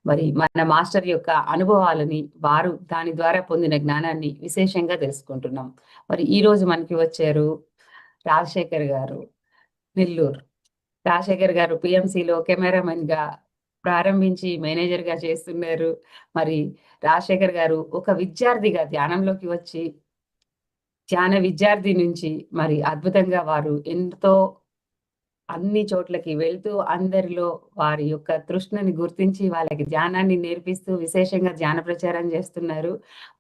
మరి మన మాస్టర్ యొక్క అనుభవాలని, వారు దాని ద్వారా పొందిన జ్ఞానాన్ని విశేషంగా తెలుసుకుంటున్నాం. మరి ఈరోజు మనకి వచ్చారు రాజశేఖర్ గారు, నెల్లూరు. రాజశేఖర్ గారు పిఎంసిలో కెమెరామెన్‌గా ప్రారంభించి మేనేజర్‌గా చేస్తున్నారు. మరి రాజశేఖర్ గారు ఒక విద్యార్థిగా ధ్యానంలోకి వచ్చి, ధ్యాన విద్యార్థి నుంచి మరి అద్భుతంగా వారు ఎంతో అన్ని చోట్లకి వెళ్తూ అందరిలో వారి యొక్క తృష్ణని గుర్తించి వాళ్ళకి ధ్యానాన్ని నేర్పిస్తూ విశేషంగా ధ్యాన ప్రచారం చేస్తున్నారు.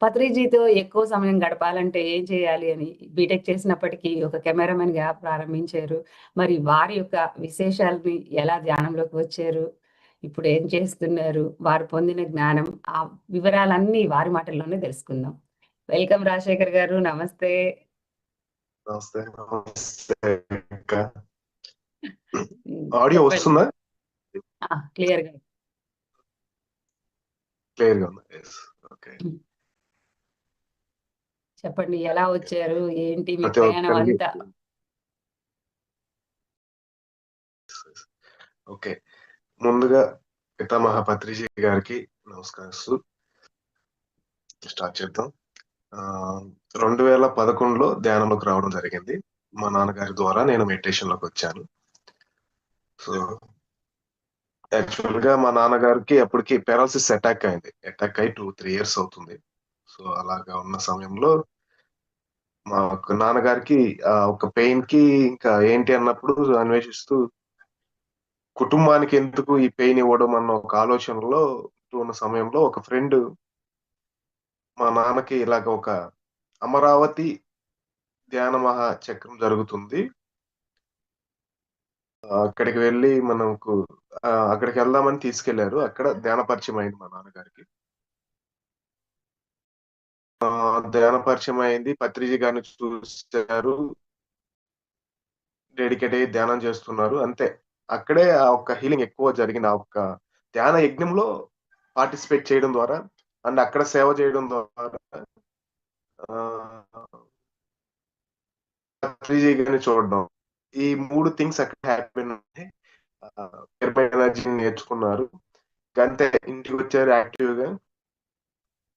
పత్రిజీతో ఎక్కువ సమయం గడపాలంటే ఏం చేయాలి అని బీటెక్ చేసినప్పటికీ ఒక కెమెరామెన్‌గా ప్రారంభించారు. మరి వారి యొక్క విశేషాలని ఎలా ధ్యానంలోకి వచ్చారు? ఇప్పుడు ఏం చేస్తున్నారు? వారు పొందిన జ్ఞానం, ఆ వివరాలన్నీ వారి మాటల్లోనే తెలుసుకుందాం. వెల్కమ్ రాజశేఖర్ గారు. నమస్తే. నమస్తే. నమస్తే అక్క. ఆడియో చెప్పండి. వస్తుందా? క్లియర్‌గా. క్లియర్ గా ఉందా? ఓకే. చెప్పండి, ఎలా వచ్చారు? ఏంటి మీ ప్రతి ప్రయాణం ఒక్కరికి అంతా? ఓకే. ముందుగా పితామహ పత్రిజీ గారికి నమస్కరిస్తూ స్టార్ట్ చేద్దాం. 2011లో ధ్యానంలోకి రావడం జరిగింది. మా నాన్నగారి ద్వారా నేను మెడిటేషన్ లోకి వచ్చాను. సో యాక్చువల్ గా మా నాన్నగారికి అప్పటికి పెరాలసిస్ అటాక్ అయింది. అటాక్ అయి 2-3 years అవుతుంది. సో అలాగా ఉన్న సమయంలో మా నాన్నగారికి ఒక పెయిన్ కి ఇంకా ఏంటి అన్నప్పుడు అన్వేషిస్తూ కుటుంబానికి ఎందుకు ఈ పెయిన్ ఇవ్వడం అన్న ఒక ఆలోచనలో ఉన్న సమయంలో ఒక ఫ్రెండ్ మా నాన్నకి ఇలాగ ఒక అమరావతి ధ్యాన మహా చక్రం జరుగుతుంది, అక్కడికి వెళ్ళి మనకు అక్కడికి వెళ్దామని తీసుకెళ్లారు. అక్కడ ధ్యాన పరిచయం అయింది మా నాన్నగారికి. ధ్యాన పరిచయం అయింది. పత్రిజీ గారిని చూశారు, డెడికేట్ అయ్యి ధ్యానం చేస్తున్నారు. అంతే, అక్కడే ఆ ఒక్క హీలింగ్ ఎక్కువ జరిగింది. ఆ ఒక్క ధ్యాన యజ్ఞంలో పార్టిసిపేట్ చేయడం ద్వారా అండ్ అక్కడ సేవ చేయడం ద్వారా పత్రిజీ గారిని చూడడం, ఈ 3 థింగ్స్ అక్కడ హ్యాపీ ఎనర్జీని నేర్చుకున్నారు. అంతే, ఇంటికి వచ్చారు, యాక్టివ్ గా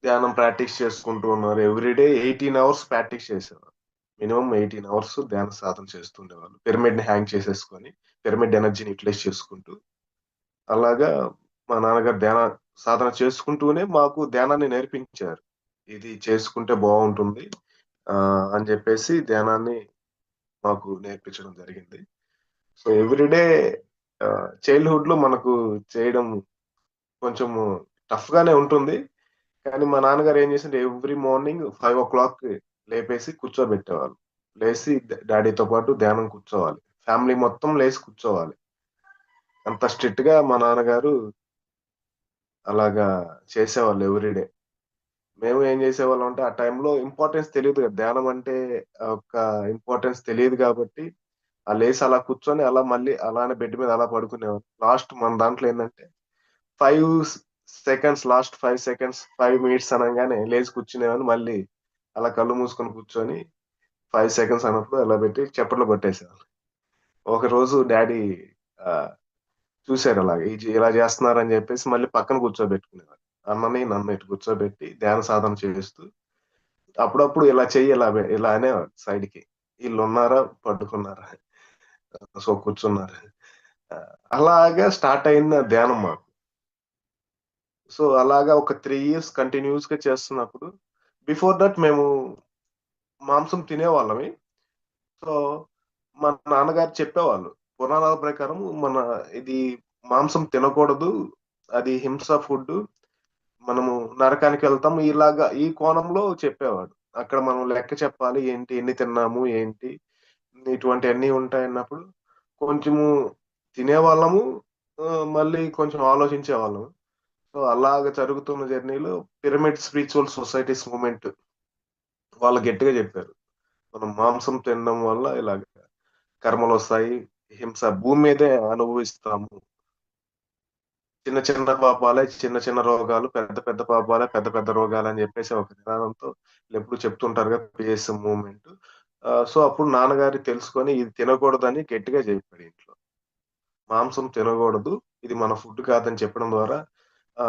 ధ్యానం ప్రాక్టీస్ చేసుకుంటూ ఉన్నారు. ఎవ్రీడే 18 hours ప్రాక్టీస్ చేసేవారు. మినిమం 18 hours ధ్యాన సాధన చేస్తుండేవాళ్ళు. పిరమిడ్ ని హ్యాంగ్ చేసేసుకొని పిరమిడ్ ఎనర్జీని యూటిలైజ్ చేసుకుంటూ. అలాగా మా నాన్నగారు ధ్యాన సాధన చేసుకుంటూనే మాకు ధ్యానాన్ని నేర్పించారు. ఇది చేసుకుంటే బాగుంటుంది అని చెప్పేసి ధ్యానాన్ని మాకు నేర్పించడం జరిగింది. సో ఎవ్రీడే చైల్డ్హుడ్ లో మనకు చేయడం కొంచెం టఫ్ గానే ఉంటుంది. కానీ మా నాన్నగారు ఏం చేసింటే ఎవ్రీ మార్నింగ్ 5 o'clock లేపేసి కూర్చోబెట్టేవాళ్ళు. లేచి డాడీతో పాటు ధ్యానం కూర్చోవాలి, ఫ్యామిలీ మొత్తం లేచి కూర్చోవాలి. అంత స్ట్రిక్ట్ గా మా నాన్నగారు అలాగా చేసేవాళ్ళు ఎవ్రీడే. మేము ఏం చేసేవాళ్ళం అంటే ఆ టైంలో ఇంపార్టెన్స్ తెలియదు కదా, ధ్యానం అంటే ఒక ఇంపార్టెన్స్ తెలియదు కాబట్టి ఆ లేసి అలా కూర్చొని అలా మళ్ళీ అలానే బెడ్ మీద అలా పడుకునేవాళ్ళు. లాస్ట్ మన దాంట్లో ఏంటంటే 5 seconds, లాస్ట్ 5 seconds, 5 minutes అనగానే లేచి కూర్చునేవాళ్ళు. మళ్ళీ అలా కళ్ళు మూసుకొని కూర్చొని 5 seconds అన్నప్పుడు అలా పెట్టి చప్పట్లు కొట్టేసేవాళ్ళు. ఒక రోజు డాడీ చూశారు అలాగే ఇలా చేస్తున్నారని చెప్పేసి మళ్ళీ పక్కన కూర్చోబెట్టుకునేవారు. అన్నని నన్ను ఇటు కూర్చోబెట్టి ధ్యాన సాధన చేస్తూ అప్పుడప్పుడు ఇలా చెయ్యి ఇలా అనేవాడు సైడ్ కి, వీళ్ళు ఉన్నారా పడుకున్నారా, సో కూర్చున్నారు. అలాగా స్టార్ట్ అయింది ఆ ధ్యానం మాకు. సో అలాగా ఒక 3 years కంటిన్యూస్ గా చేస్తున్నప్పుడు, బిఫోర్ దట్ మేము మాంసం తినేవాళ్ళమి. సో మా నాన్నగారు చెప్పేవాళ్ళు, పురాణాల ప్రకారం ఇది మాంసం తినకూడదు, అది హింస ఫుడ్, మనము నరకానికి వెళ్తాం, ఇలాగా ఈ కోణంలో చెప్పేవాడు. అక్కడ మనం లెక్క చెప్పాలి, ఏంటి ఎన్ని తిన్నాము ఏంటి ఇటువంటి అన్ని ఉంటాయన్నప్పుడు కొంచెము తినేవాళ్ళము, మళ్ళీ కొంచెం ఆలోచించే వాళ్ళము. సో అలాగ జరుగుతున్న జర్నీలో పిరమిడ్ స్పిరిచువల్ సొసైటీస్ మూవ్మెంట్ వాళ్ళు గట్టిగా చెప్పారు, మనం మాంసం తినడం వల్ల ఇలాగ కర్మలు వస్తాయి, హింస భూమి మీదే అనుభవిస్తాము, చిన్న చిన్న పాపాలే చిన్న చిన్న రోగాలు, పెద్ద పెద్ద పాపాలే పెద్ద పెద్ద రోగాలు అని చెప్పేసి ఒక నినాదంతో ఎప్పుడు చెప్తుంటారు కదా పిఎస్ఎం మూవ్మెంట్. సో అప్పుడు నాన్నగారి తెలుసుకొని ఇది తినకూడదని గట్టిగా చెప్పాడు ఇంట్లో. మాంసం తినకూడదు, ఇది మన ఫుడ్ కాదని చెప్పడం ద్వారా ఆ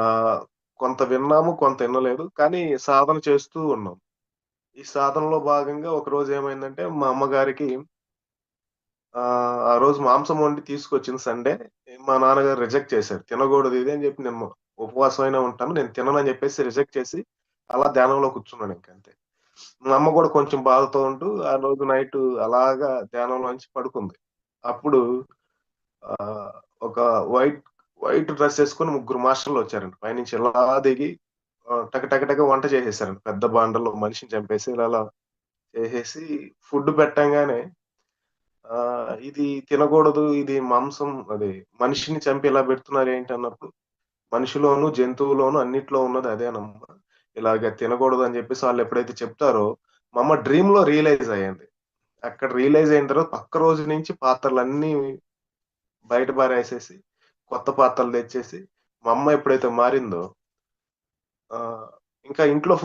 కొంత విన్నాము, కొంత వినలేదు. కానీ సాధన చేస్తూ ఉన్నాం. ఈ సాధనలో భాగంగా ఒకరోజు ఏమైందంటే, మా అమ్మగారికి ఆ రోజు మాంసం వండి తీసుకొచ్చింది సండే. మా నాన్నగారు రిజెక్ట్ చేశారు. తినకూడదు ఇది అని చెప్పి, నేను ఉపవాసం అయినా ఉంటాను, నేను తిననని చెప్పేసి రిజెక్ట్ చేసి అలా ధ్యానంలో కూర్చున్నాను ఇంకంతే. మా అమ్మ కూడా కొంచెం బాధతో ఉంటూ ఆ రోజు నైట్ అలాగా ధ్యానంలోంచి పడుకుంది. అప్పుడు ఆహ్, ఒక వైట్ వైట్ డ్రెస్ ఏసుకొని ముగ్గురు మాస్టర్‌లు వచ్చారండి. పైనుంచి ఇలా దిగి టక టక టక వంట చేసేసారండి. పెద్ద బాండల్లో మనిషిని చంపేసి ఇలా చేసేసి ఫుడ్ పెట్టంగానే ఇది తినకూడదు, ఇది మాంసం, అది మనిషిని చంపి ఇలా పెడుతున్నారేంటి అన్నప్పుడు, మనిషిలోను, జంతువులోను అన్నిట్లో ఉన్నది అదేనమ్మా. ఇలాగ తినకూడదు అని చెప్పేసి వాళ్ళు ఎప్పుడైతే చెప్తారో, మా అమ్మ డ్రీమ్‌లో రియలైజ్ అయ్యింది. అక్కడ రియలైజ్ అయిన తర్వాత పక్క రోజు నుంచి పాత్రలన్నీ బయట పారేసేసి, కొత్త పాత్రలు తెచ్చేసి, మా అమ్మ ఎప్పుడైతే మారిందో, ఆహ్, ఇంకా ఇంట్లో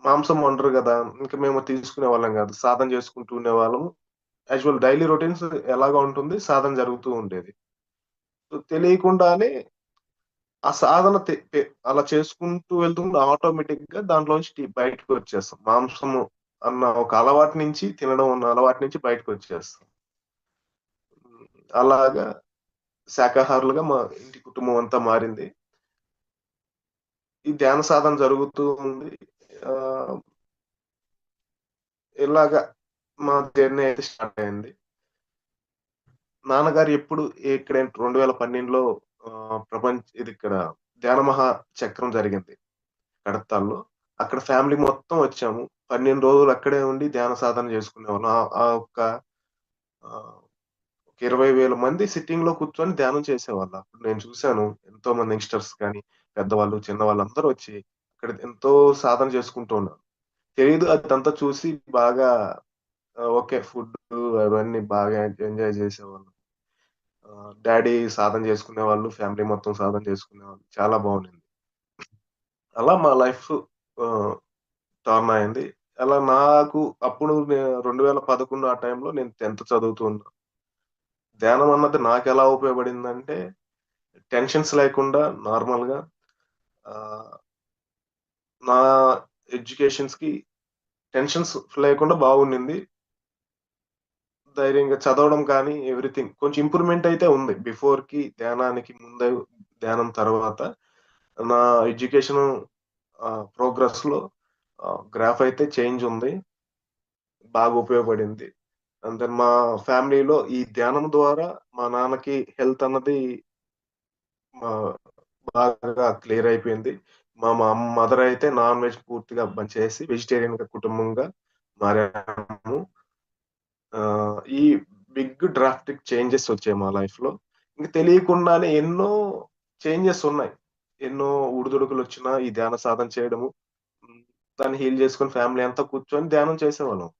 మాంసం వండరు గదా! ఇంక మేము తీసుకునేవాళ్ళం గాదు. సాధన చేసుకుంటూ ఉండేవాళ్ళము. యాక్చువల్ డైలీ రొటీన్స్ ఎలాగా ఉంటుంది, సాధన జరుగుతూ ఉండేది. సో, తెలియకుండానే ఆ సాధన తె తె అలా చేసుకుంటూ వెళ్తుంటే ఆటోమేటిక్‌గా దాంట్లోంచి బయటకొచ్చేస్తాం. మాంసము అన్న ఒక అలవాటు నుంచి, తినడం అన్న అలవాటు నుంచి బయటకొచ్చేస్తాం. హ్మ్. అలాగా శాకాహారులుగా మా ఇంటి కుటుంబం అంతా మారింది. ఈ ధ్యాన సాధన జరుగుతూ ఉంది. ఆహ్, ఇలాగ మా జర్నీ అయితే స్టార్ట్ అయింది. నాన్నగారు ఎప్పుడు ఇక్కడ 2012లో ఇది ఇక్కడ ధ్యాన మహా చక్రం జరిగింది కడతాల్లో. అక్కడ ఫ్యామిలీ మొత్తం వచ్చాము. 12 రోజులు అక్కడే ఉండి ధ్యాన సాధన చేసుకునేవాళ్ళం. ఆ ఒక్క ఆహ్, ఒక 20,000 మంది సిట్టింగ్‌లో కూర్చొని ధ్యానం చేసేవాళ్ళు. అప్పుడు నేను చూసాను. ఎంతోమంది యంగ్‌స్టర్స్ కానీ, పెద్దవాళ్ళు, చిన్నవాళ్ళు అందరూ వచ్చి అక్కడ ఎంతో సాధన చేసుకుంటూ ఉన్నారు. తెలీదు అదంతా చూసి బాగా ఓకే. ఫుడ్డు అవన్నీ బాగా ఎంజాయ్ చేసేవాళ్ళం. డ్యాడీ సాధన చేసుకునేవాళ్ళు. ఫ్యామిలీ మొత్తం సాధన చేసుకునేవాళ్ళు. చాలా బావుండింది. అలా మా లైఫ్ ఆహ్, టర్న్ అయింది. అలా నాకు అప్పుడు 2011 ఆ టైంలో నేను 10థ్ చదువుతూ ఉన్నా. ధ్యానం అన్నది నాకెలా ఉపయోగపడిందంటే, టెన్షన్స్ లేకుండా నార్మల్‌గా ఆహ్, నా ఎడ్యుకేషన్స్‌కి టెన్షన్స్ లేకుండా బాగుండింది. ధైర్యంగా చదవడం కానీ ఎవ్రీథింగ్ కొంచెం ఇంప్రూవ్‌మెంట్ అయితే ఉంది. బిఫోర్‌కి ధ్యానానికి ముందు, ధ్యానం తర్వాత నా ఎడ్యుకేషను ప్రోగ్రెస్‌లో గ్రాఫ్ అయితే చేంజ్ ఉంది. బాగా ఉపయోగపడింది. అండ్ దెన్ మా ఫ్యామిలీలో ఈ ధ్యానం ద్వారా మా నాన్నకి హెల్త్ అన్నది ఆహ్, బాగా క్లియర్ అయిపోయింది. మా మదర్ అయితే నాన్ వెజ్ పూర్తిగా బంద్ చేసి వెజిటేరియన్‌గా కుటుంబంగా మారాము. ఈ బిగ్ డ్రాస్టిక్ చేంజెస్ వచ్చాయి మా లైఫ్‌లో. ఇంక తెలియకుండానే ఎన్నో చేంజెస్ ఉన్నాయి. ఎన్నో ఒడిదుడుకులొచ్చినా ఈ ధ్యాన సాధన చేయడము, హ్మ్. దాన్ని హీల్ చేసుకొని ఫ్యామిలీ అంతా కూర్చొని ధ్యానం చేసేవాళ్ళం.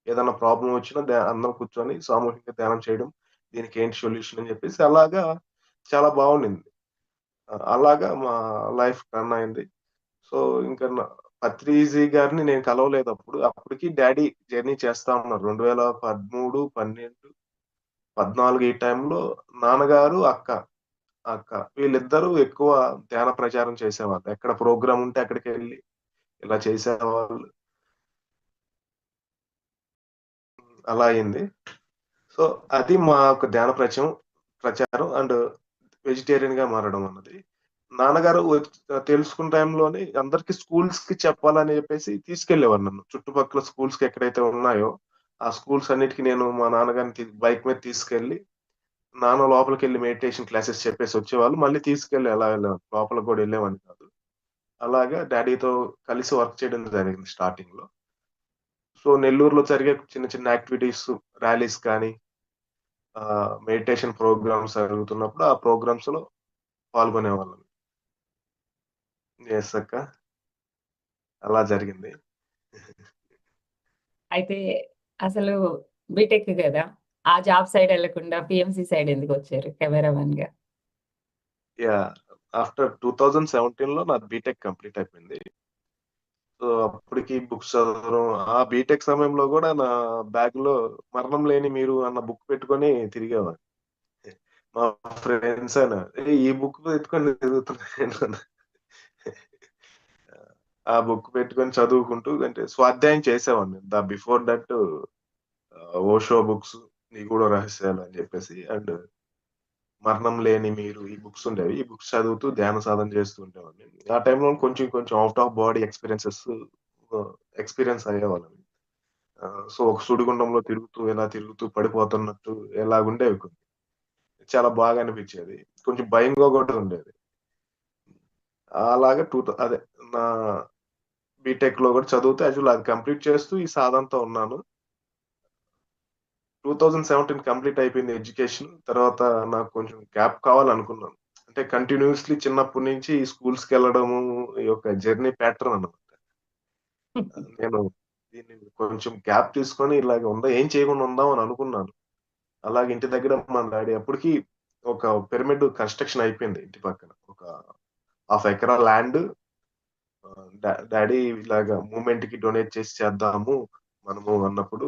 ఏదన్నా ప్రాబ్లమ్ వచ్చినా అందరం కూర్చొని సామూహికంగా ధ్యానం చేయడం. దీనికేంటి సొల్యూషన్ అని చెప్పేసి అలాగా చాలా బావుండింది. అలాగా మా లైఫ్ టర్న్ అయింది. సో, ఇంక పత్రిజీ గారిని నేను కలవలేదప్పుడు. అప్పటికి డ్యాడీ జర్నీ చేస్తా ఉన్నారు. 2013, 12, 14 ఈ టైంలో నాన్నగారు, అక్క వీళ్ళిద్దరూ ఎక్కువ ధ్యాన ప్రచారం చేసేవాళ్ళు. ఎక్కడ ప్రోగ్రామ్ ఉంటే అక్కడికెళ్ళి ఇలా చేసేవాళ్ళు. అలా అయింది. సో, అది మా యొక్క ధ్యాన ప్రచారం అండ్ వెజిటేరియన్‌గా మారడం అన్నది. నాన్నగారు తెలుసుకున్న టైంలోనే అందరికి స్కూల్స్‌కి చెప్పాలని చెప్పేసి తీసుకెళ్ళేవారు నన్ను. చుట్టుపక్కల స్కూల్స్‌కి ఎక్కడైతే ఉన్నాయో, ఆ స్కూల్స్ అన్నిటికి నేను మా నాన్నగారిని బైక్ మీద తీసుకెళ్ళి, నాన్న లోపలికెళ్ళి మెడిటేషన్ క్లాసెస్ చెప్పేసి వచ్చేవాళ్ళు. మళ్ళీ తీసుకెళ్ళి అలా లోపలికి కూడా ఎళ్ళేవాడిని కాదు. అలాగా డ్యాడీతో కలిసి వర్క్ చేయడం జరిగింది స్టార్టింగ్‌లో. సో, నెల్లూరులో జరిగే చిన్న చిన్న యాక్టివిటీస్, ర్యాలీస్ కానీ, మెడిటేషన్ ప్రోగ్రామ్స్ జరుగుతున్నప్పుడు ఆ ప్రోగ్రామ్స్‌లో పాల్గొనేవాళ్ళం. యెస్ అక్క. అలా జరిగింది. అయితే అసలు బీటెక్ గదా! ఆ జాబ్ సైడ్ ఎళ్ళకుండా పీఎంసీ సైడ్ ఎందుకొచ్చారు కెమెరామన్‌గా? యాహ్! ఆఫ్టర్ 2017లో నాది బీటెక్ కంప్లీట్ అయిపోయింది. సో, అప్పటికి బుక్స్ చదవడం, ఆ బీటెక్ సమయంలో గూడా నా బ్యాగ్‌లో 'మరణం లేని మీరు' అన్న బుక్ పెట్టుకొని తిరిగేవాడిని. మా ఫ్రెండ్స్ అయినా ఈ బుక్ పెట్టుకొని చదువుతున్నా ఆ బుక్ పెట్టుకొని చదువుకుంటూ అంటే స్వాధ్యాయం చేసేవాడిని బిఫోర్ దట్ ఓషో బుక్స్ నిగూఢ రహస్యాలు అని చెప్పేసి అండ్ మరణం లేని మీరు ఈ బుక్స్ ఉండేవి ఈ బుక్స్ చదువుతూ ధ్యాన సాధన చేస్తూ ఉండేవాడిని ఆ టైంలో కొంచెం కొంచెం అవుట్ ఆఫ్ బాడీ ఎక్స్పీరియన్స్ అయ్యేవాళ్ళం సో ఒక సుడిగుండంలో తిరుగుతూ ఎలా తిరుగుతూ పడిపోతున్నట్టు ఎలాగుండేవి కొన్ని చాలా బాగా అనిపించేది కొంచెం భయంగా కూడా ఉండేది అలాగే అదే నా బీటెక్ లో కూడా చదువుతూ యాక్చువల్ అది కంప్లీట్ చేస్తూ ఈ సాధనతో ఉన్నాను 2017 కంప్లీట్ అయిపోయింది ఎడ్యుకేషన్ తర్వాత నాకు కొంచెం గ్యాప్ కావాలనుకున్నాను అంటే కంటిన్యూస్లీ చిన్నప్పటి నుంచి ఈ స్కూల్స్ కి వెళ్ళడము ఈ యొక్క జర్నీ ప్యాటర్న్ అన్నమాట నేను దీన్ని కొంచెం గ్యాప్ తీసుకొని ఇలాగ ఉందా ఏం చేయకుండా ఉందాం అని అనుకున్నాను అలాగే ఇంటి దగ్గర మా డాడీ అప్పటికి ఒక పిరమిడ్ కన్స్ట్రక్షన్ అయిపోయింది ఇంటి పక్కన ఒక హాఫ్ ఎకరా ల్యాండ్ డాడీ ఇలాగా మూమెంట్ కి డొనేట్ చేసి చేద్దాము మనము అన్నప్పుడు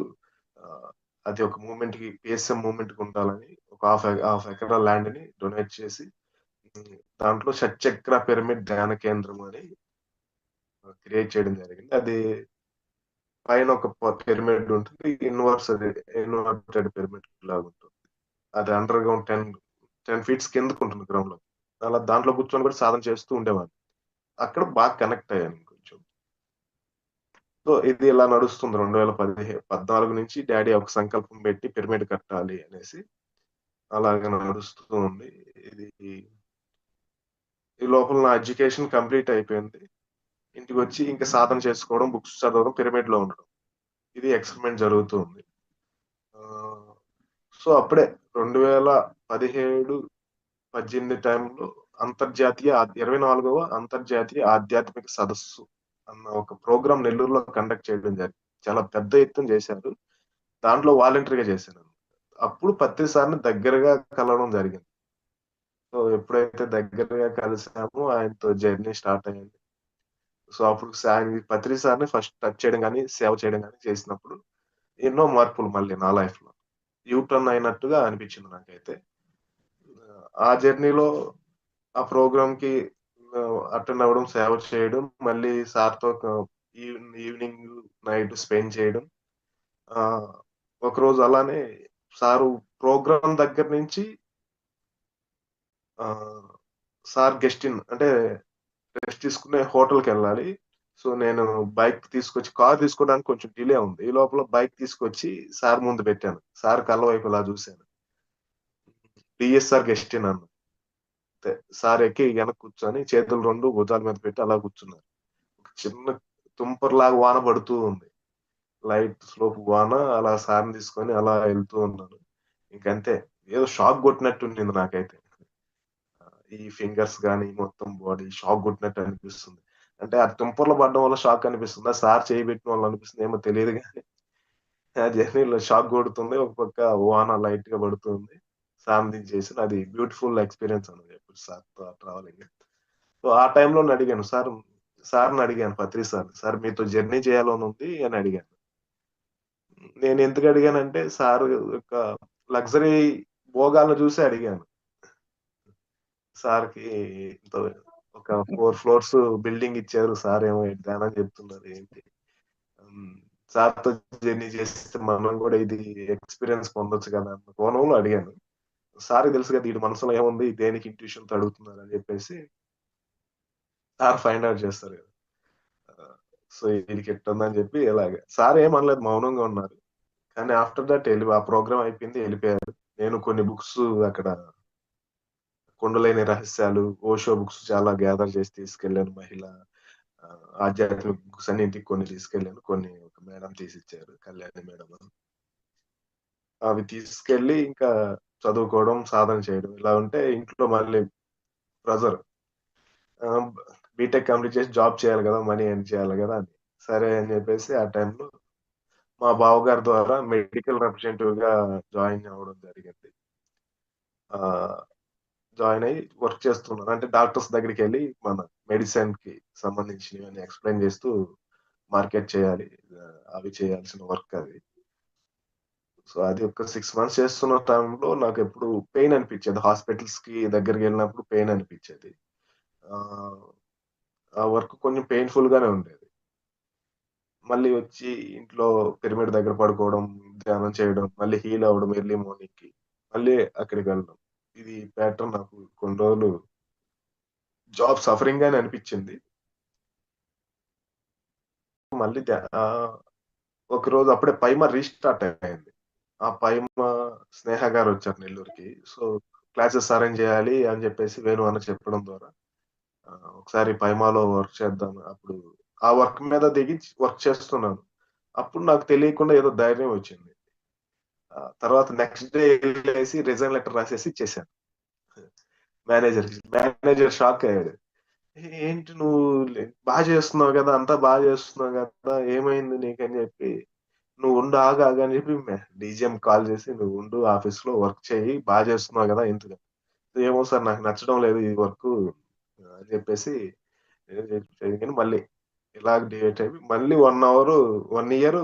ఆ, అది ఒక మూమెంట్ కి పిఎస్ఎం మూమెంట్ కి ఉండాలని ఒక హాఫ్ ఎకరా ల్యాండ్ ని డొనేట్ చేసి దాంట్లో షట్చక్ర పిరమిడ్ ధ్యాన కేంద్రం అని క్రియేట్ చేయడం జరిగింది అది పైన ఒక పిరమిడ్ ఉంటుంది ఇన్వర్టెడ్ పిరమిడ్ లాగా ఉంటుంది అది అండర్ గ్రౌండ్ 10 ఫీట్స్ కిందకు ఉంటుంది గ్రౌండ్ లో అలా దాంట్లో కూర్చొని కూడా సాధన చేస్తూ ఉండేవాడిని అక్కడ బాగా కనెక్ట్ అయ్యాను కొంచెం సో ఇది ఇలా నడుస్తుంది 2014 నుంచి డాడీ ఒక సంకల్పం పెట్టి పిరమిడ్ కట్టాలి అనేసి అలాగే నడుస్తూ ఉంది ఇది ఈ లోపల నా ఎడ్యుకేషన్ కంప్లీట్ అయిపోయింది ఇంటికి వచ్చి ఇంకా సాధన చేసుకోవడం బుక్స్ చదవడం పిరమిడ్ లో ఉండడం ఇది ఎక్స్పెరిమెంట్ జరుగుతుంది సో అప్పుడే 2017-18 టైంలో అంతర్జాతీయ 24వ అంతర్జాతీయ ఆధ్యాత్మిక సదస్సు అన్న ఒక ప్రోగ్రామ్ నెల్లూరులో కండక్ట్ చేయడం జరిగింది చాలా పెద్ద ఎత్తున చేశారు దాంట్లో వాలంటరీగా చేశాను అప్పుడు పత్రి సార్ని దగ్గరగా కలవడం జరిగింది సో ఎప్పుడైతే దగ్గరగా కలిసామో ఆయనతో జర్నీ స్టార్ట్ అయ్యింది సో అప్పుడు పత్రి సార్ని ఫస్ట్ టచ్ చేయడం కానీ సేవ చేయడం కానీ చేసినప్పుడు ఎన్నో మార్పులు మళ్ళీ నా లైఫ్ లో యూటర్న్ అయినట్టుగా అనిపించింది నాకైతే ఆ జర్నీలో ఆ ప్రోగ్రామ్ కి అటెండ్ అవ్వడం సేవ చేయడం మళ్ళీ సార్తో ఈవినింగ్ నైట్ స్పెండ్ చేయడం ఆ ఒకరోజు అలానే సారు ప్రోగ్రామ్ దగ్గర నుంచి ఆ సార్ గెస్ట్ ఇన్ అంటే రెస్ట్ తీసుకునే హోటల్కి వెళ్ళాలి సో నేను బైక్ తీసుకొచ్చి కార్ తీసుకోవడానికి కొంచెం డిలే ఉంది ఈ లోపల బైక్ తీసుకొచ్చి సార్ ముందు పెట్టాను సార్ కళ్ళ వైపు ఇలా చూశాను డిఎస్ఆర్ గెస్ట్ ఇన్ అన్న సార్ ఎక్కి వెనక కూర్చొని చేతులు రెండు భుజాల మీద పెట్టి అలా కూర్చున్నారు ఒక చిన్న తుంపర్లాగా వాన పడుతూ ఉంది లైట్ స్లోప్ వాన అలా సార్ని తీసుకొని అలా వెళ్తూ ఉన్నాను ఇంకంతే ఏదో షాక్ కొట్టినట్టు ఉండింది నాకైతే ఈ ఫింగర్స్ కానీ మొత్తం బాడీ షాక్ కొట్టినట్టు అనిపిస్తుంది అంటే ఆ తుంపర్లో పడడం వల్ల షాక్ అనిపిస్తుంది ఆ సార్ చేయబెట్టిన వల్ల అనిపిస్తుంది ఏమో తెలియదు కానీ ఆ జర్నీలో షాక్ కొడుతుంది ఒక పక్క వాన లైట్ గా పడుతుంది సార్ చేసిన అది బ్యూటిఫుల్ ఎక్స్పీరియన్స్ అని చెప్పి సార్ ట్రావెలింగ్ సో ఆ టైంలో అడిగాను సార్ని అడిగాను పత్రి సార్ మీతో జర్నీ చేయాలని ఉంది అని అడిగాను నేను ఎందుకు అడిగానంటే సార్ యొక్క లగ్జరీ భోగాలను చూసి అడిగాను సార్ కి ఇంత ఒక 4 ఫ్లోర్స్ బిల్డింగ్ ఇచ్చారు సార్ ఏమో ధ్యానం చెప్తున్నారు ఏంటి ఉమ్, సార్ తో జర్నీ చేస్తే మనం కూడా ఇది ఎక్స్పీరియన్స్ పొందొచ్చు కదా అన్న కోణంలో అడిగాను సార్ తెలుసు కదా వీడి మనసులో ఏముంది దేనికి ఇంట్యూషన్ తో అడుగుతున్నారు అని చెప్పేసి సార్ ఫైండ్ అవుట్ చేస్తారు కదా సో వీడికి ఎట్టుందని చెప్పి ఇలాగే సార్ ఏమనలేదు మౌనంగా ఉన్నారు కానీ ఆఫ్టర్ దట్ ఆ ప్రోగ్రామ్ అయిపోయింది వెళ్ళిపోయారు నేను కొన్ని బుక్స్ అక్కడ కుండలేని రహస్యాలు ఓషో బుక్స్ చాలా గ్యాదర్ చేసి తీసుకెళ్లాను మహిళ ఆ, ఆధ్యాత్మిక బుక్స్ అన్ని ఇంటికి కొన్ని తీసుకెళ్లాను కొన్ని ఒక మేడం తీసిచ్చారు కళ్యాణి మేడం అని. అవి తీసుకెళ్లి ఇంకా చదువుకోవడం సాధన చేయడం ఇలా ఉంటే ఇంట్లో మళ్ళీ ప్రెజర్ బీటెక్ కంప్లీట్ చేసి జాబ్ చేయాలి కదా మనీ ఎర్న్ చేయాలి కదా అని సరే అని చెప్పేసి ఆ టైంలో మా బావగారి ద్వారా మెడికల్ రిప్రజెంటేటివ్ గా జాయిన్ అవ్వడం జరిగింది ఆ జాయిన్ అయ్యి వర్క్ చేస్తున్నాను అంటే డాక్టర్స్ దగ్గరికి వెళ్ళి మన మెడిసిన్ కి సంబంధించినవి ఎక్స్ప్లెయిన్ చేస్తూ మార్కెట్ చేయాలి ఆ, అవి చేయాల్సిన వర్క్ అది సో అది ఒక 6 మంత్స్ చేస్తున్న టైంలో నాకు ఎప్పుడు పెయిన్ అనిపించేది. హాస్పిటల్స్ కి దగ్గరికి వెళ్ళినప్పుడు పెయిన్ అనిపించేది. ఆ వర్క్ కొంచెం పెయిన్ఫుల్ గానే ఉండేది. మళ్ళీ వచ్చి ఇంట్లో పిరమిడ్ దగ్గర పడుకోవడం, ధ్యానం చేయడం, మళ్ళీ హీల్ అవ్వడం ఎర్లీ మార్నింగ్ కి, మళ్ళీ అక్కడికి వెళ్ళడం. ఇది ప్యాటర్న్ నాకు కొన్ని రోజులు జాబ్ సఫరింగ్ గానే అనిపించింది. మళ్ళీ ఒకరోజు అప్పుడే పైమా రీస్టార్ట్ అయింది. ఆ పైమా స్నేహ గారు వచ్చారు నెల్లూరుకి. సో క్లాసెస్ అరేంజ్ చేయాలి అని చెప్పేసి వేణు అన్న చెప్పడం ద్వారా ఒకసారి పైమాలో వర్క్ చేద్దాం. అప్పుడు ఆ వర్క్ మీద దిగి వర్క్ చేస్తున్నాను. అప్పుడు నాకు తెలియకుండా ఏదో ధైర్యం వచ్చింది. తర్వాత నెక్స్ట్ డే వెళ్ళేసి రిజైన్ లెటర్ రాసేసి ఇచ్చేసాను మేనేజర్‌కి. మేనేజర్ షాక్ అయ్యాడు. ఏంటి నువ్వు బాగా చేస్తున్నావు కదా! అంతా బాగా చేస్తున్నావు కదా! ఏమైంది నీకని చెప్పి, "నువ్వు ఉండు ఆగు ఆగు" అని చెప్పి డీజీఎం కాల్ చేసి, "నువ్వు ఉండు ఆఫీస్‌లో వర్క్ చెయ్యి. బాగా చేస్తున్నావు కదా! ఎందుకు" "ఏమో సార్ నాకు నచ్చడం లేదు ఈ వర్కు" అని చెప్పేసి కానీ మళ్ళీ ఇలాగ డివైడ్ అయిపోయి మళ్ళీ 1 అవరు 1 ఇయర్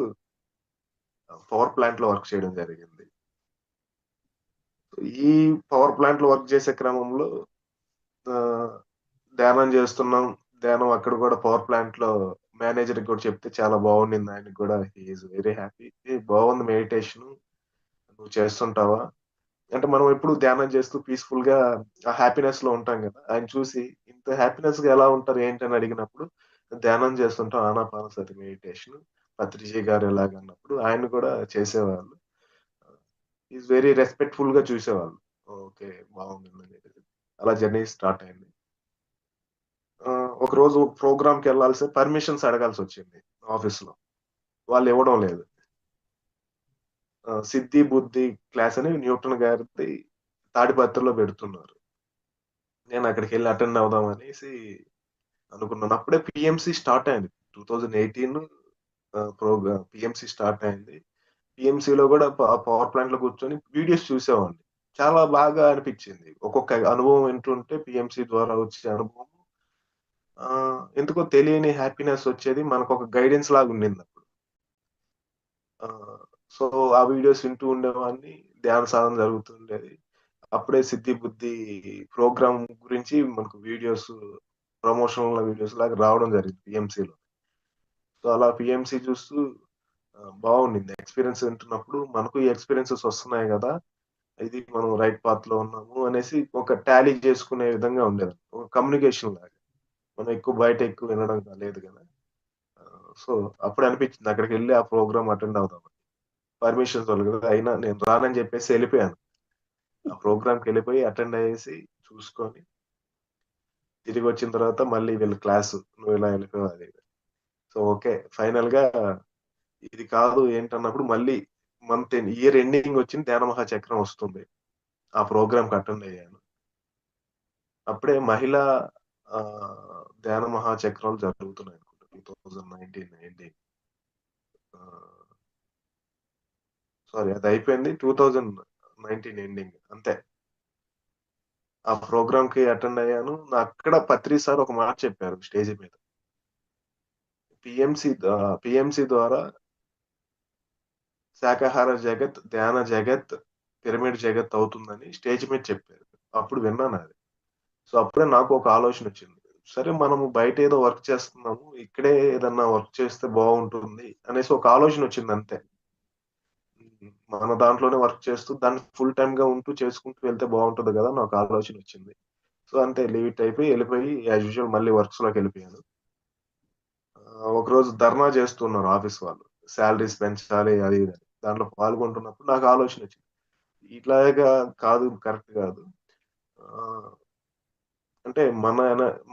పవర్ ప్లాంట్‌లో వర్క్ చేయడం జరిగింది. ఈ పవర్ ప్లాంట్‌లో వర్క్ చేసే క్రమంలో ఆహ్, ధ్యానం చేస్తున్నాం. ధ్యానం అక్కడ కూడా పవర్ ప్లాంట్‌లో మేనేజర్‌కి కూడా చెప్తే చాలా బాగుండింది. ఆయనకి కూడా హి ఈస్ వెరీ హ్యాపీ. "ఏ బాగుంది మెడిటేషను. నువ్వు చేస్తుంటావా?" అంటే మనం ఎప్పుడు ధ్యానం చేస్తూ పీస్‌ఫుల్‌గా ఆ హ్యాపీనెస్‌లో ఉంటాం గదా! ఆయన చూసి ఇంత హ్యాపీనెస్‌గా ఎలా ఉంటారు ఏంటి అని అడిగినప్పుడు, ధ్యానం చేస్తుంటాం ఆనాపానసతి మెడిటేషన్. పత్రిజీ గారు ఎలాగన్నప్పుడు ఆయన కూడా చేసేవాళ్ళు. ఈస్ వెరీ రెస్పెక్ట్‌ఫుల్‌గా చూసేవాళ్ళు. ఓకే. బావుందని చెప్పేసి. అలా జర్నీ స్టార్ట్ అయింది. ఒకరోజు ప్రోగ్రామ్‌కెళ్ళాల్సి పర్మిషన్స్ అడగాల్సొచ్చింది ఆఫీస్‌లో. వాళ్ళు ఇవ్వడం లేదు. 'సిద్ధి బుద్ధి' క్లాస్ అని న్యూటన్ గారిది తాడిపత్రిలో పెడుతున్నారు. నేను అక్కడికెళ్ళి అటెండ్ అవుదాం అనేసి అనుకున్నాను. అప్పుడే పీఎంసీ స్టార్ట్ అయింది. 2018 పీఎంసీ స్టార్ట్ అయింది. పీఎంసీలో గూడా పవర్ ప్లాంట్‌లో కూర్చొని వీడియోస్ చూసేవాడిని. చాలా బాగా అనిపిచ్చింది. ఒక్కొక్క అనుభవం వింటుంటే పీఎంసీ ద్వారా వచ్చే అనుభవం ఎందుకో తెలియని హ్యాపీనెస్ వచ్చేది. మనకొక గైడెన్స్ లాగా ఉండిందప్పుడు. ఆహ్, సో, ఆ వీడియోస్ వింటూ ఉండేవాడిని. ధ్యాన సాధన జరుగుతుండేది. అప్పుడే సిద్ధి బుద్ధి ప్రోగ్రామ్ గురించి మనకు వీడియోస్ ప్రమోషనల్ వీడియోస్ లాగా రావడం జరిగింది పీఎంసీలో. సో, అలా పీఎంసీ చూస్తూ బావుండింది. ఎక్స్‌పీరియన్స్ వింటున్నప్పుడు మనకు ఈ ఎక్స్‌పీరియన్సెస్ వస్తున్నాయి గదా! ఇది మనం రైట్ పాత్‌లో ఉన్నాము అనేసి ఒక టాలీ చేసుకునే విధంగా ఉండేది. ఒక కమ్యూనికేషన్ లాగా. మనం బయట ఎక్కువ వినడం లేదు గదా! సో, అప్పుడు అనిపించింది అక్కడికెళ్ళి ఆ ప్రోగ్రామ్ అటెండ్ అవుదామని. పర్మిషన్స్ దొరకలేదు. అయినా నేను రానని చెప్పేసి ఎళ్ళిపోయాను. ఆ ప్రోగ్రామ్‌కెళ్ళిపోయి అటెండ్ అయ్యేసి చూసుకొని తిరిగొచ్చిన తర్వాత మళ్ళీ వీళ్ళ క్లాసు. నువ్వు ఇలా ఎళ్ళిపోయావు అది ఇది. So, okay. ఫైనల్‌గా ఇది కాదు ఏంటన్నప్పుడు మళ్ళీ ఇయర్ ఎండింగ్ వచ్చింది ధ్యాన మహాచక్రం వస్తుంది. ఆ ప్రోగ్రామ్‌కి అటెండ్ అయ్యాను. అప్పుడే మహిళా ధ్యాన మహాచక్రాలు జరుగుతున్నాయనుకుంటా. 2019 ఎండింగ్. ఆహ్, సారీ అది అయిపోయింది. 2019 ఎండింగ్ అంతే. ఆ ప్రోగ్రామ్‌కి అటెండ్ అయ్యాను. అక్కడ పత్రి సార్ ఒక మాట చెప్పారు స్టేజ్ మీద. పీఎంసీ ద్వారా శాకాహార జగత్, ధ్యాన జగత్, పిరమిడ్ జగత్ అవుతుందని స్టేజ్ మీద చెప్పారు. అప్పుడు విన్నానది. సో, అప్పుడే నాకు ఒక ఆలోచనొచ్చింది. సరే మనము బయటేదో వర్క్ చేస్తున్నాము. ఇక్కడే ఏదన్నా వర్క్ చేస్తే బావుంటుంది అనేసి ఒక ఆలోచనొచ్చిందంతే. మన దాంట్లోనే వర్క్ చేస్తూ దాన్ని ఫుల్ టైమ్‌గా ఉంటూ చేసుకుంటూ వెళ్తే బావుంటది గదా! అని ఒక ఆలోచనొచ్చింది. సో, అంతే లీవ్ ఇట్ అయిపోయి ఎళ్ళిపోయి యాజ్ యూజువల్ మళ్ళీ వర్క్స్‌లోకెళ్ళిపోయాను. ఒకరోజు ధర్నా చేస్తున్నారు ఆఫీస్ వాళ్ళు. సాలరీస్ పెంచాలి అది ఇది అని. దాంట్లో పాల్గొంటున్నప్పుడు నాకు ఆలోచనొచ్చింది. ఇట్లాగా కాదు కరెక్ట్ గాదు. ఆహ్, అంటే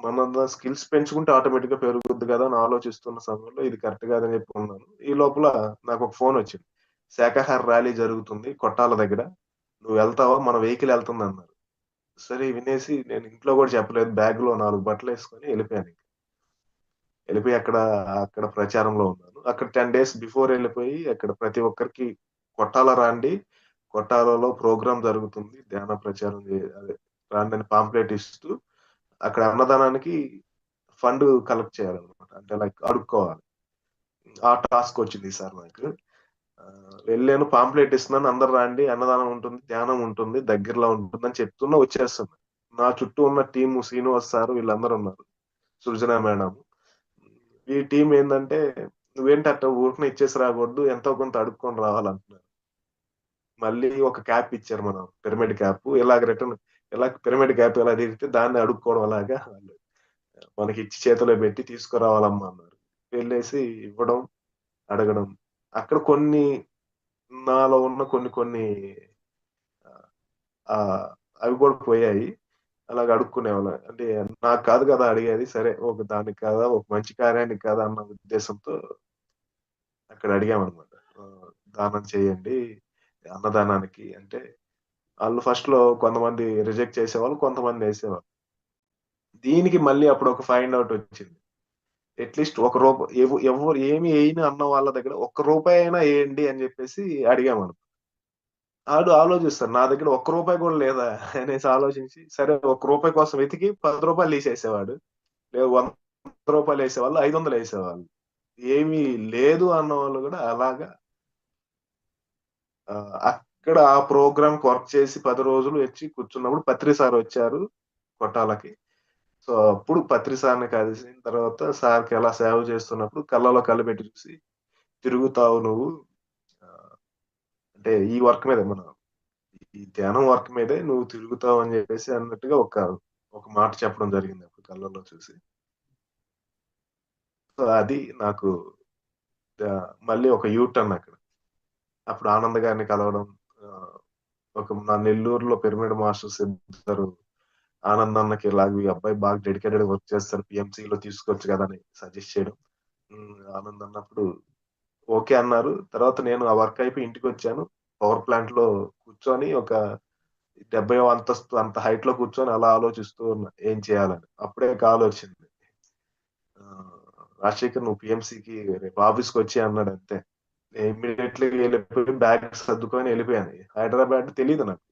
మన స్కిల్స్ పెంచుకుంటే ఆటోమేటిక్‌గా పెరుగుద్ది గదా! అని ఆలోచిస్తున్న సమయంలో ఇది కరెక్ట్ కాదని చెప్పి ఉన్నాను. ఈ లోపల నాకొక ఫోనొచ్చింది. శాకాహార ర్యాలీ జరుగుతుంది కొట్టాల దగ్గర. నువ్వు వెళ్తావా? మన వెహికల్ ఎళ్తుందన్నారు. సరే వినేసి నేను ఇంట్లో గూడా చెప్పలేదు. బ్యాగ్‌లో 4 బట్టలేసుకొని ఎళ్ళిపోయానింక. ఎళ్ళిపోయి అక్కడ ప్రచారంలో ఉన్నాను. అక్కడ 10 డేస్ బిఫోర్ ఎళ్ళిపోయి అక్కడ ప్రతి ఒక్కరికి కొట్టాల రాండి. కొట్టాలలో ప్రోగ్రామ్ జరుగుతుంది. ధ్యాన ప్రచారం అదే రాండని పాంప్లెట్ ఇస్తూ అక్కడ అన్నదానానికి ఫండ్ కలెక్ట్ చేయాలన్నమాట. అంటే లైక్ అడుక్కోవాలి. ఆ టాస్క్ వచ్చింది ఈసారి నాకు. వెళ్ళాను, పాంప్లెట్ ఇస్తున్నాను, అందరు రండి, అన్నదానం ఉంటుంది, ధ్యానం ఉంటుంది, దగ్గరలో ఉంటుంది అని చెప్తున్నా వచ్చేస్తాను. నా చుట్టూ ఉన్న టీము శ్రీనివాస్ సార్ వీళ్ళందరూ ఉన్నారు, సృజన మేడం. ఈ టీం ఏంటంటే నువ్వేంటి అట్ట ఊరికనే ఇచ్చేసి రాకూడదు, ఎంతో కొంత అడుక్కొని రావాలంటున్నారు. మళ్ళీ ఒక క్యాప్ ఇచ్చారు, మనం పిరమిడ్ క్యాప్. ఇలాగ రిటర్న్, ఇలా పిరమిడ్ క్యాప్ ఎలా తిరిగితే దాన్ని అడుక్కోవడం అలాగా వాళ్ళు మనకి ఇచ్చి చేతిలో పెట్టి తీసుకురావాలమ్మా అన్నారు. వెళ్ళేసి ఇవ్వడం, అడగడం. అక్కడ కొన్ని నాలో ఉన్న కొన్ని కొన్ని ఆ, అవి కూడా పోయాయి. అలాగ అడుక్కునేవాళ్ళం. అంటే నాకు కాదు కదా అడిగేది, సరే ఒక దానికి కాదా, ఒక మంచి కార్యానికి కాదా అన్న ఉద్దేశంతో అక్కడ అడిగామన్నమాట. దానం చేయండి అన్నదానానికి అంటే, వాళ్ళు ఫస్ట్ లో కొంతమంది రిజెక్ట్ చేసేవాళ్ళు, కొంతమంది వేసేవాళ్ళు. దీనికి మళ్ళీ అప్పుడు ఒక ఫైండ్ అవుట్ వచ్చింది. అట్లీస్ట్ ఒక రూపాయి ఎవరు ఏమి వేయని అన్న వాళ్ళ దగ్గర ఒక్క రూపాయి అయినా వేయండి అని చెప్పేసి అడిగామను. ఆడు ఆలోచిస్తాడు, నా దగ్గర ఒక్క రూపాయి కూడా లేదా అనేసి ఆలోచించి, సరే ఒక్క రూపాయి కోసం వెతికి 10 రూపాయలు తీసేసేవాడు, లేదు 100 రూపాయలు వేసేవాళ్ళు, 500 వేసేవాళ్ళు. ఏమీ లేదు అన్న వాళ్ళు కూడా అలాగా. అక్కడ ఆ ప్రోగ్రామ్ వర్క్ చేసి 10 రోజులు వచ్చి కూర్చున్నప్పుడు పత్రి సార్ వచ్చారు కొట్టాలకి. సో అప్పుడు పత్రి సార్ని కలిసిన తర్వాత సార్కి ఎలా సేవ చేస్తున్నప్పుడు కళ్ళలో కళ్ళు పెట్టి చూసి, తిరుగుతావు నువ్వు, ఆ, అంటే ఈ వర్క్ మీద మన ఈ ధ్యానం వర్క్ మీదే నువ్వు తిరుగుతావు అని చెప్పేసి అన్నట్టుగా ఒక ఒక మాట చెప్పడం జరిగింది అప్పుడు కళ్ళల్లో చూసి. సో అది నాకు మళ్ళీ ఒక యూ టర్న్ అక్కడ. అప్పుడు ఆనంద్ గారిని కలవడం, ఆ, ఒక నా నెల్లూరులో పిరమిడ్ మాస్టర్స్ ఇద్దరు ఆనంద్ అన్నకి ఇలాగ ఈ అబ్బాయి బాగా డెడికేటెడ్ వర్క్ చేస్తారు, PMC లో తీసుకోవచ్చు కదా అని సజెస్ట్ చేయడం. ఆనంద్ అన్నప్పుడు ఓకే అన్నారు. తర్వాత నేను ఆ వర్క్ అయిపోయి ఇంటికి వచ్చాను. పవర్ ప్లాంట్ లో కూర్చొని ఒక 70వ అంతస్తు అంత హైట్ లో కూర్చొని అలా ఆలోచిస్తూ ఉన్నా ఏం చేయాలని. అప్పుడే కాల్ వచ్చింది, ఆ, రాజశేఖర్ నువ్వు పిఎంసికి రేపు ఆఫీస్కి వచ్చి అన్నాడు. అంతే, ఇమ్మీడియట్లీ వెళ్ళిపోయి బ్యాగ్ సర్దుకొని వెళ్ళిపోయాను. హైదరాబాద్ తెలియదు నాకు,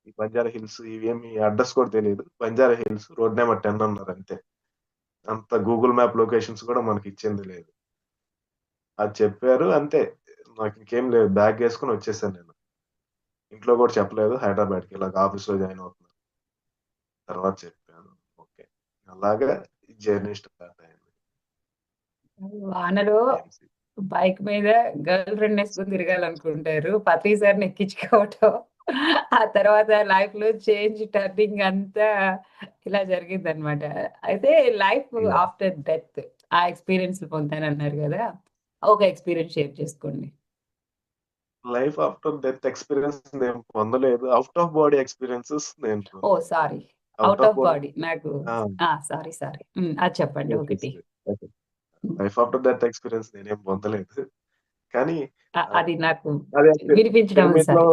ఈ బంజారా హిల్స్ ఇవేమి అడ్రస్ కూడా తెలియదు. బంజారా హిల్స్ రోడ్ నెంబర్ 10 అన్నారు అంతే. అంత గూగుల్ మ్యాప్ లొకేషన్స్ కూడా మనకి ఇచ్చింది లేదు. అది చెప్పారు అంతే, నాకు ఇంకేం లేదు, బ్యాగ్ వేసుకొని వచ్చేసాను నేను. ఇంట్లో కూడా చెప్పలేదు హైదరాబాద్కి ఇలాగ ఆఫీస్ లో జాయిన్ అవుతున్నాను. తర్వాత చెప్పాను. ఓకే, అలాగా జర్నీ స్టార్ట్ అయింది వానలో PMC. బైక్ మీద గర్ల్ ఫ్రెండ్ వేసుకుని తిరగాలనుకుంటారు, పతి సార్ని ఎక్కించుకోవటం, ఆ తర్వాత లైఫ్ లో చేంజ్ టర్నింగ్ అంతా ఇలా జరిగింది అనమాట. అయితే లైఫ్ ఆఫ్టర్ డెత్ ఆ ఎక్స్పీరియన్స్ పొందానన్నారు కదా, ఒక ఎక్స్పీరియన్స్ షేర్ చేసుకోండి. లైఫ్ ఆఫ్టర్ డెత్ ఎక్స్పీరియన్స్ నేను పొందలేదు, అవుట్ ఆఫ్ బాడీ ఎక్స్పీరియన్సెస్ నేను ఓ పొందాను. Sorry, out out of of body, body నాకు సారీ సారీ, అది చెప్పండి ఒకటి. లైఫ్ ఆఫ్టర్ డెత్ ఎక్స్పీరియన్స్ నేనేం పొందలేదు. కానీ అది నాకు అదే వినిపించడం పిరమిడ్ లో,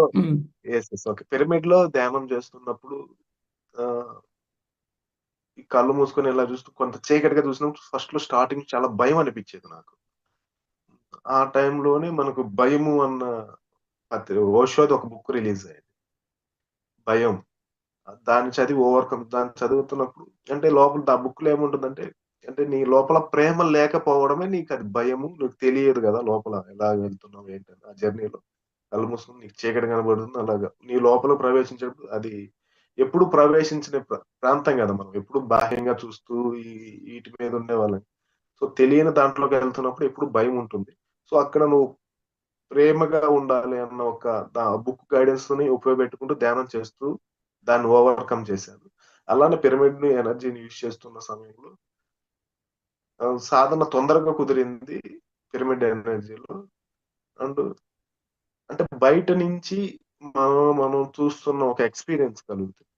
సరే. ఓకే, పిరమిడ్ లో ధ్యానం చేస్తున్నప్పుడు ఆ, ఈ కళ్ళు మూసుకొని ఇలా చూస్తూ కొంత చీకటిగా చూసినప్పుడు ఫస్ట్ లో స్టార్టింగ్ చాలా భయం అనిపించేది నాకు. ఆ టైంలోనే మనకు భయము అన్న ఓషోది ఒక బుక్ రిలీజ్ అయ్యింది, భయం. దాన్ని చదివి ఓవర్కమ్, దాన్ని చదువుతున్నప్పుడు అంటే లోపల ఆ బుక్ లో ఏముంటుందంటే, అంటే నీ లోపల ప్రేమ లేకపోవడమే నీకు అది భయము, నీకు తెలియదు కదా లోపల ఎలా వెళ్తున్నావు ఏంటని ఆ జర్నీలో. కళ్ళు మూసుకుని నీకు చీకటి కనబడుతుంది, అలాగా నీ లోపల ప్రవేశించేటప్పుడు అది ఎప్పుడు ప్రవేశించిన ప్రాంతం కదా, మనం ఎప్పుడు బాహ్యంగా చూస్తూ ఈ వీటి మీద ఉండేవాళ్ళం. సో తెలియని దాంట్లోకి వెళ్తున్నప్పుడు ఎప్పుడు భయం ఉంటుంది. సో అక్కడ నువ్వు ప్రేమగా ఉండాలి అన్న ఒక బుక్ గైడెన్స్ ని ఉపయోగపెట్టుకుంటూ ధ్యానం చేస్తూ దాన్ని ఓవర్కమ్ చేశాను. అలానే పిరమిడ్ ని ఎనర్జీని యూజ్ చేస్తున్న సమయంలో సాధన తొందరగా కుదిరింది పిరమిడ్ ఎనర్జీలో. అండ్ అంటే బయట నుంచి మనం చూస్తున్న ఒక ఎక్స్పీరియన్స్ కలుగుతుంది.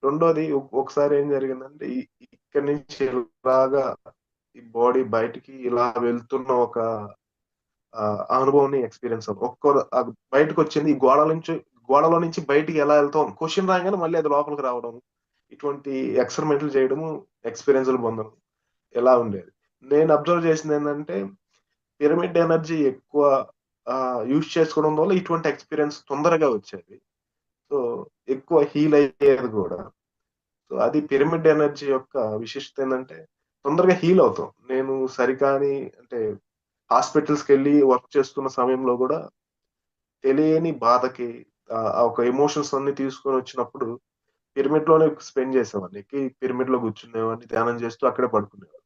రెండోది ఒకసారి ఏం జరిగిందంటే, ఇక్కడి నుంచి ఇలాగా ఈ బాడీ బయటికి ఇలా వెళ్తున్న ఒక అనుభవాన్ని ఎక్స్పీరియన్స్ అవుతుంది. బయటకు వచ్చింది ఈ గోడలో నుంచి బయటికి ఎలా వెళ్తాం క్వశ్చన్ రాగానే మళ్ళీ అది లోపలికి రావడం, ఇటువంటి ఎక్స్పెరిమెంట్లు చేయడము, ఎక్స్పీరియన్స్లు పొందడం ఎలా ఉండేది. నేను అబ్జర్వ్ చేసింది ఏంటంటే, పిరమిడ్ ఎనర్జీ ఎక్కువ యూజ్ చేసుకోవడం వల్ల ఇటువంటి ఎక్స్పీరియన్స్ తొందరగా వచ్చేది. సో ఎక్కువ హీల్ అయ్యేది కూడా. సో అది పిరమిడ్ ఎనర్జీ యొక్క విశిష్టత ఏంటంటే, తొందరగా హీల్ అవుతాం. నేను సరికాని అంటే హాస్పిటల్స్కి వెళ్ళి వర్క్ చేస్తున్న సమయంలో కూడా తెలియని బాధకి ఆ ఒక ఎమోషన్స్ అన్ని తీసుకొని వచ్చినప్పుడు పిరమిడ్ లోనే స్పెండ్ చేసేవాడిని. ఎక్కి పిరమిడ్ లో కూర్చునేవాడిని, ధ్యానం చేస్తూ అక్కడే పడుకునేవాడిని.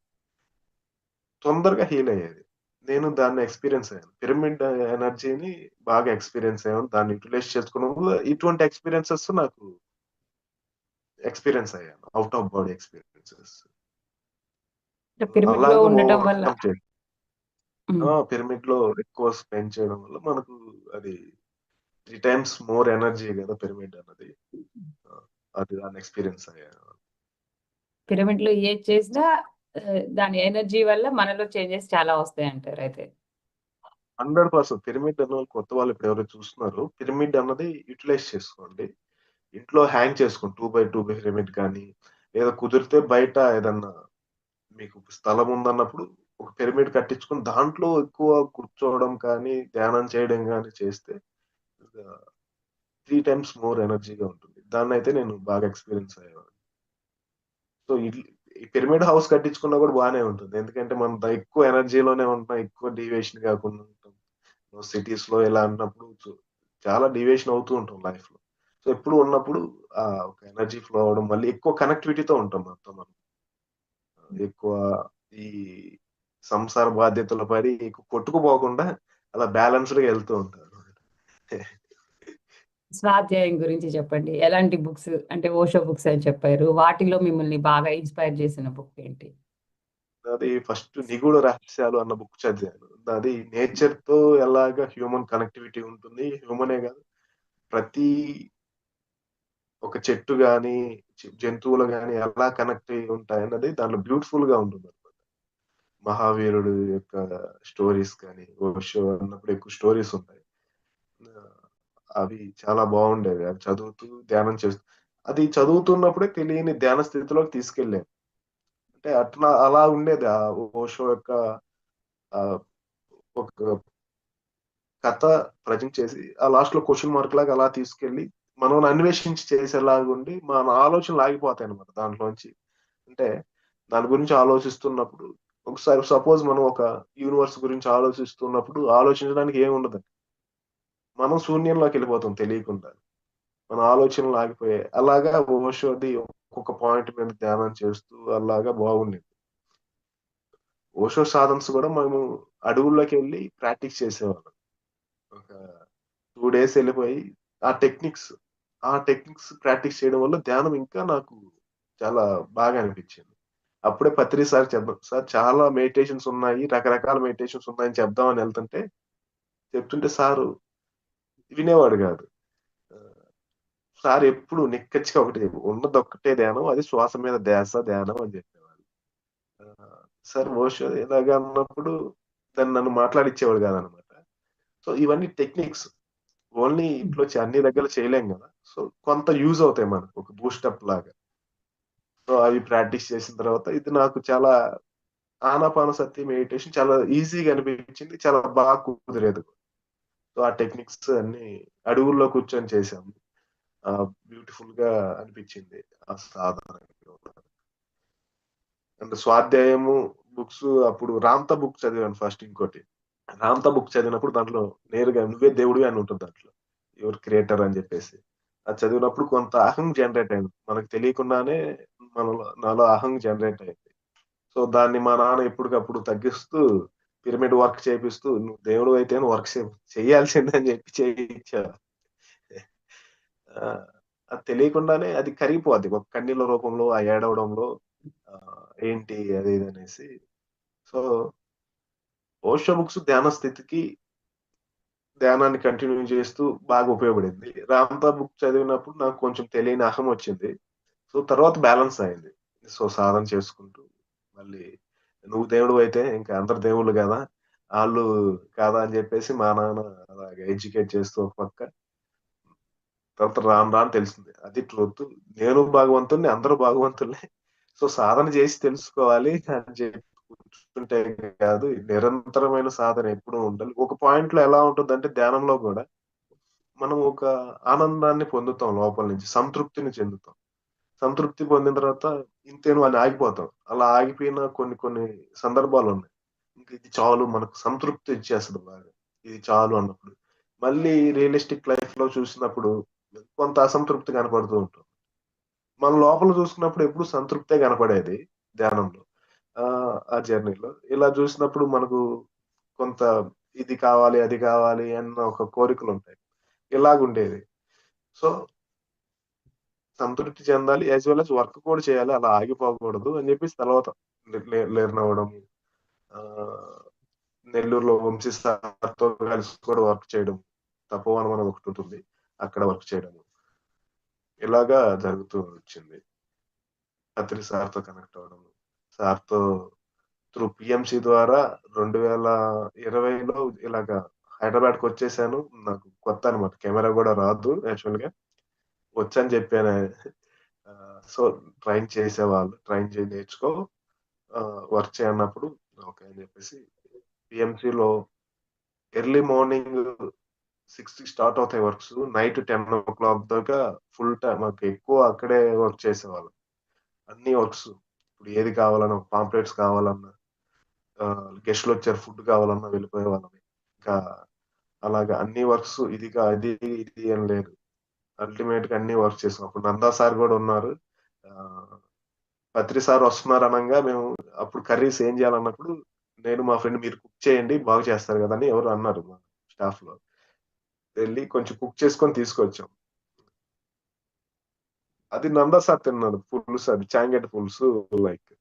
తొందరగా హీల్ అయ్యేది. నేను దాన్ని ఎక్స్‌పీరియన్స్ అయ్యాను. పిరమిడ్ ఎనర్జీని బాగా ఎక్స్‌పీరియన్స్ అయ్యాను. దాన్ని యుటిలైజ్ చేసుకోవడం వల్ల ఇటువంటి ఎక్స్‌పీరియన్సెస్ నాకు ఎక్స్‌పీరియన్స్ అయ్యాను. Out of body experiences. అంటే పిరమిడ్ లో అలాగా ఉండటం వల్ల ఓవర్‌కమ్ చేయాలి. ఉమ్, పిరమిడ్‌లో ఎక్కువ స్పెండ్ చేయడం వల్ల మనకు అది 3 టైమ్స్ మోర్ ఎనర్జీ గదా! పిరమిడ్ అన్నది. ఆ! అది దాన్ని ఎక్స్‌పీరియన్స్ అయ్యాను. పిరమిడ్ లో ఏది చేసినా దాని ఎనర్జీ వల్ల మనలో చేంజెస్ చాలా వస్తాయి అంటారు అయితే. 100% పిరమిడ్ అన్నోళ్ళు కొత్త వాళ్ళు ఇప్పుడు ఎవరైతే చూస్తున్నారో, పిరమిడ్ అన్నది యుటిలైజ్ చేసుకోండి. ఇంట్లో హ్యాంగ్ చేసుకోండి. 2 బై 2 పిరమిడ్ కానీ, లేదా కుదిరితే బయట ఏదన్నా మీకు స్థలం ఉందన్నప్పుడు ఒక పిరమిడ్ కట్టించుకొని దాంట్లో ఎక్కువ కూర్చోవడం కానీ, ధ్యానం చేయడం గాని చేస్తే ఆహ్, 3 టైమ్స్ మోర్ ఎనర్జీగా ఉంటుంది. దాన్నయితే నేను బాగా ఎక్స్‌పీరియన్స్ అయ్యాను. సో, ఈ పిరమిడ్ హౌస్ కట్టించుకున్నా కూడా బానే ఉంటుంది. ఎందుకంటే మనం ఎక్కువ ఎనర్జీలోనే ఉంటాం. ఎక్కువ డీవియేషన్ కాకుండా ఉంటాం. సిటీస్‌లో ఇలా అన్నప్పుడు చాలా డీవియేషన్ అవుతూ ఉంటాం లైఫ్‌లో. సో, ఎప్పుడు ఉన్నప్పుడు ఒక ఎనర్జీ ఫ్లో అవ్వడం, మళ్ళీ ఎక్కువ కనెక్టివిటీతో ఉంటాం మనతో మనం. ఎక్కువ ఈ సంసార బాధ్యతలు పడి ఎక్కువ కొట్టుకుపోకుండా అలా బ్యాలెన్స్‌డ్‌గా ఎళ్తూ ఉంటానన్నమాట. స్వాధ్యాయం గురించి చెప్పండి. ఎలాంటి బుక్స్ అంటే ఓషో బుక్స్ అని చెప్పారు. వాటిలో మిమ్మల్ని బాగా ఇన్స్పైర్ చేసిన బుక్ ఏంటి? అది ఫస్ట్ 'నిగూఢ రహస్యాలు' అన్న బుక్ చదివాను. అది నేచర్‌తో ఎలాగా హ్యూమన్ కనెక్టివిటీ ఉంటుంది. హ్యూమనే గాదు, ప్రతి ఒక చెట్టు గాని, జంతువులు గాని ఎలా కనెక్ట్ అయ్యి ఉంటాయన్నది దాంట్లో బ్యూటిఫుల్‌గా ఉంటుందన్నమాట. మహావీరుడు యొక్క స్టోరీస్ కానీ, ఓషో అన్నప్పుడు ఎక్కువ స్టోరీస్ ఉంటాయి. ఆహ్, అవి చాలా బావుండేవి. అవి చదువుతూ ధ్యానం చేస్తూ అది చదువుతున్నప్పుడే తెలియని ధ్యాన స్థితిలోకి తీసుకెళ్ళాయి. అంటే అట్లా అలా ఉండేది. ఓషో యొక్క ఆహ్, ఒక కథ ప్రజెంట్ చేసి, ఆ లాస్ట్‌లో క్వెషన్ మార్క్ లాగా అలా తీసుకెళ్ళి, మనల్ని అన్వేషించి చేసేలాగుండి, మన ఆలోచనలు ఆగిపోతాయన్నమాట దాంట్లోంచి. అంటే దాని గురించి ఆలోచిస్తున్నప్పుడు, ఒకసారి సపోజ్ మనం ఒక యూనివర్స్ గురించి ఆలోచిస్తున్నప్పుడు, ఆలోచించడానికి ఏముండదండి. మనం శూన్యంలోకెళ్ళిపోతాం తెలియకుండా. మన ఆలోచనలు ఆగిపోయాయి. అలాగా ఓషోది ఒక్కొక్క పాయింట్ మీద ధ్యానం చేస్తూ అలాగా బాగుండేది. ఓషో సాధనస్ గూడా మేము అడవుల్లోకెళ్ళి ప్రాక్టీస్ చేసేవాళ్ళం. ఒక 2 డేస్ ఎళ్ళిపోయి, ఆ టెక్నిక్స్, ఆ టెక్నిక్స్ ప్రాక్టీస్ చేయడం వల్ల ధ్యానం ఇంకా నాకు చాలా బాగా అనిపిచ్చింది. అప్పుడే పత్రి సార్‌కి చెప్పాను. సార్ చాలా మెడిటేషన్స్ ఉన్నాయి. రకరకాల మెడిటేషన్స్ ఉన్నాయని చెప్దామని ఎళ్తుంటే, చెప్తుంటే సారు వినేవాడు గాదు. ఆహ్, సార్ ఎప్పుడు నిక్కచ్చిగా ఒకటే ఉన్నదొక్కటే ధ్యానం. అది శ్వాస మీద ధ్యాస ధ్యానం అని జెప్పేవారు. సార్ ఓషో ఇలాగ అన్నప్పుడు నన్ను మాట్లాడిచ్చేవాడు గాదనమాట. సో, ఇవన్నీ టెక్నిక్స్. ఓన్లీ హ్మ్. ఇంట్లో అన్ని దగ్గర చేయలేం గదా! సో, కొంత యూజ్ అవుతాయి మనకు. ఒక బూస్టప్ లాగా. సో, అవి ప్రాక్టీస్ చేసిన తర్వాత ఇది నాకు చాలా ఆనాపానసతి మెడిటేషన్ చాలా ఈజీగా అనిపించింది. చాలా బాగా కుదిరేది. సో, ఆ టెక్నిక్స్ అన్నీ అడవుల్లో కూర్చొని చేశాము. బ్యూటిఫుల్‌గా అనిపించింది. ఆ సాధన. అండ్ స్వాధ్యాయము బుక్స్ అప్పుడు 'రామ్‌తా' బుక్ చదివాను ఫస్ట్ ఇంకోటి. 'రామ్‌తా' బుక్ చదివినప్పుడు దాంట్లో నేరుగా నువ్వే దేవుడివి అని ఉంటది దాంట్లో. యువర్ క్రియేటర్ అని జెప్పేసి. అది చదివినప్పుడు కొంత అహం జనరేట్ అయింది. మనకు తెలియకుండానే నాలో అహం జనరేట్ అయింది. సో, దాన్ని మా నాన్న ఎప్పటికప్పుడు తగ్గిస్తూ పిరమిడ్ వర్క్ చేపిస్తూ "నువ్వు దేవుడివైతే వర్క్ చేయాల్సిందే" అని జెప్పి చేయించేవారు. ఆ! అది తెలియకుండానే అది కరిగిపోద్ది. ఒక కన్నీళ్ళ రూపంలో, ఆ ఏడవడంలో ఏంటి అది ఇది అనేసి. సో, ఓషో బుక్స్ ధ్యాన స్థితికి, ధ్యానాన్ని కంటిన్యూ చేస్తూ బాగా ఉపయోగపడింది. 'రామ్‌తా' బుక్ చదివినప్పుడు నాకు కొంచెం తెలియని అహం వచ్చింది. సో, తర్వాత బ్యాలెన్స్ అయింది. సో, సాధన చేసుకుంటూ మళ్ళీ నువ్వు దేవుడివైతే ఇంక అందరు దేవుళ్ళు గదా! ఆళ్ళు కాదా అని జెప్పేసి మా నాన్న అలాగా ఎడ్యుకేట్ చేస్తూ ఒక పక్క, తర్వాత రాను రాను తెలిసింది. అది ట్రూత్. నేను భగవంతుడిని, అందరూ భగవంతులే. సో, సాధన జేసి తెలుసుకోవాలి అని చెప్పి కూర్చుంటే కాదు. నిరంతరమైన సాధన ఎప్పుడూ ఉండాలి. ఒక పాయింట్‌లో ఎలా ఉంటుందంటే ధ్యానంలో గూడా మనం ఒక ఆనందాన్ని పొందుతాం లోపల నుంచి. సంతృప్తిని చెందుతాం. సంతృప్తి పొందిన తర్వాత ఇంతేను అని ఆగిపోతాం. అలా ఆగిపోయిన కొన్ని కొన్ని సందర్భాలున్నాయి. ఇంక ఇది చాలు మనకు సంతృప్తి ఇచ్చేస్తది బాగా. ఇది చాలు అన్నప్పుడు. మళ్ళీ రియలిస్టిక్ లైఫ్ లో చూసినప్పుడు కొంత అసంతృప్తి కనపడుతూ ఉంటుంది. మన లోపల చూసుకున్నప్పుడు ఎప్పుడు సంతృప్తే కనపడేది ధ్యానంలో, ఆ జర్నీలో. ఇలా చూసినప్పుడు మనకు కొంత ఇది కావాలి అది కావాలి అన్న ఒక కోరికలు ఉంటాయి, ఇలాగుండేది. సో సంతృప్తి చెందాలి, యాజ్ వెల్ as వర్క్ కూడా చేయాలి, అలా ఆగిపోకూడదు అని చెప్పేసి తర్వాత లెర్న్ అవ్వడం, ఆ, నెల్లూరులో వంశీ సార్తో కలిసి కూడా వర్క్ చేయడం, తపోవనం అని ఒకటి ఉంటుంది, అక్కడ వర్క్ చేయడం, ఇలాగా జరుగుతూ వచ్చింది. అత్రి సార్తో కనెక్ట్ అవ్వడం, సార్తో త్రూ పిఎంసి ద్వారా 2020లో ఇలాగా హైదరాబాద్కి వచ్చేసాను. నాకు కొత్త అనమాట, కెమెరా కూడా రాదు యాక్చువల్ గా, వచ్చని చెప్పాను. సో ట్రైన్ చేసేవాళ్ళు, ట్రైన్ చేసి నేర్చుకో, వర్క్ చేయన్నప్పుడు ఓకే అని చెప్పేసి పిఎంసిలో ఎర్లీ మార్నింగ్ 6కి స్టార్ట్ అవుతాయి వర్క్స్, నైట్ 10 o'clock దాకా ఫుల్ టైం మాకు ఎక్కువ అక్కడే వర్క్ చేసేవాళ్ళం. అన్ని వర్క్స్, ఇప్పుడు ఏది కావాలన్నా, పాంప్లెట్స్ కావాలన్నా, గెస్ట్లు వచ్చారు ఫుడ్ కావాలన్నా వెళ్ళిపోయే వాళ్ళం. ఇంకా అలాగా అన్ని వర్క్స్, ఇది ఇది అని లేదు, అల్టిమేట్ గా అన్ని వర్క్ చేసాం. అప్పుడు నందా సార్ కూడా ఉన్నారు, ఆ, పత్రి సార్ వస్తున్నారు అనగా మేము అప్పుడు కర్రీస్ ఏం చేయాలన్నప్పుడు నేను మా ఫ్రెండ్ మీరు కుక్ చేయండి బాగా చేస్తారు కదా అని ఎవరు అన్నారు మా స్టాఫ్ లో, వెళ్ళి కొంచెం కుక్ చేసుకొని తీసుకొచ్చాం. అది నందా సార్ తిన్నాడు, పులుసు, అది చాంగెట్ పులుసు. లైక్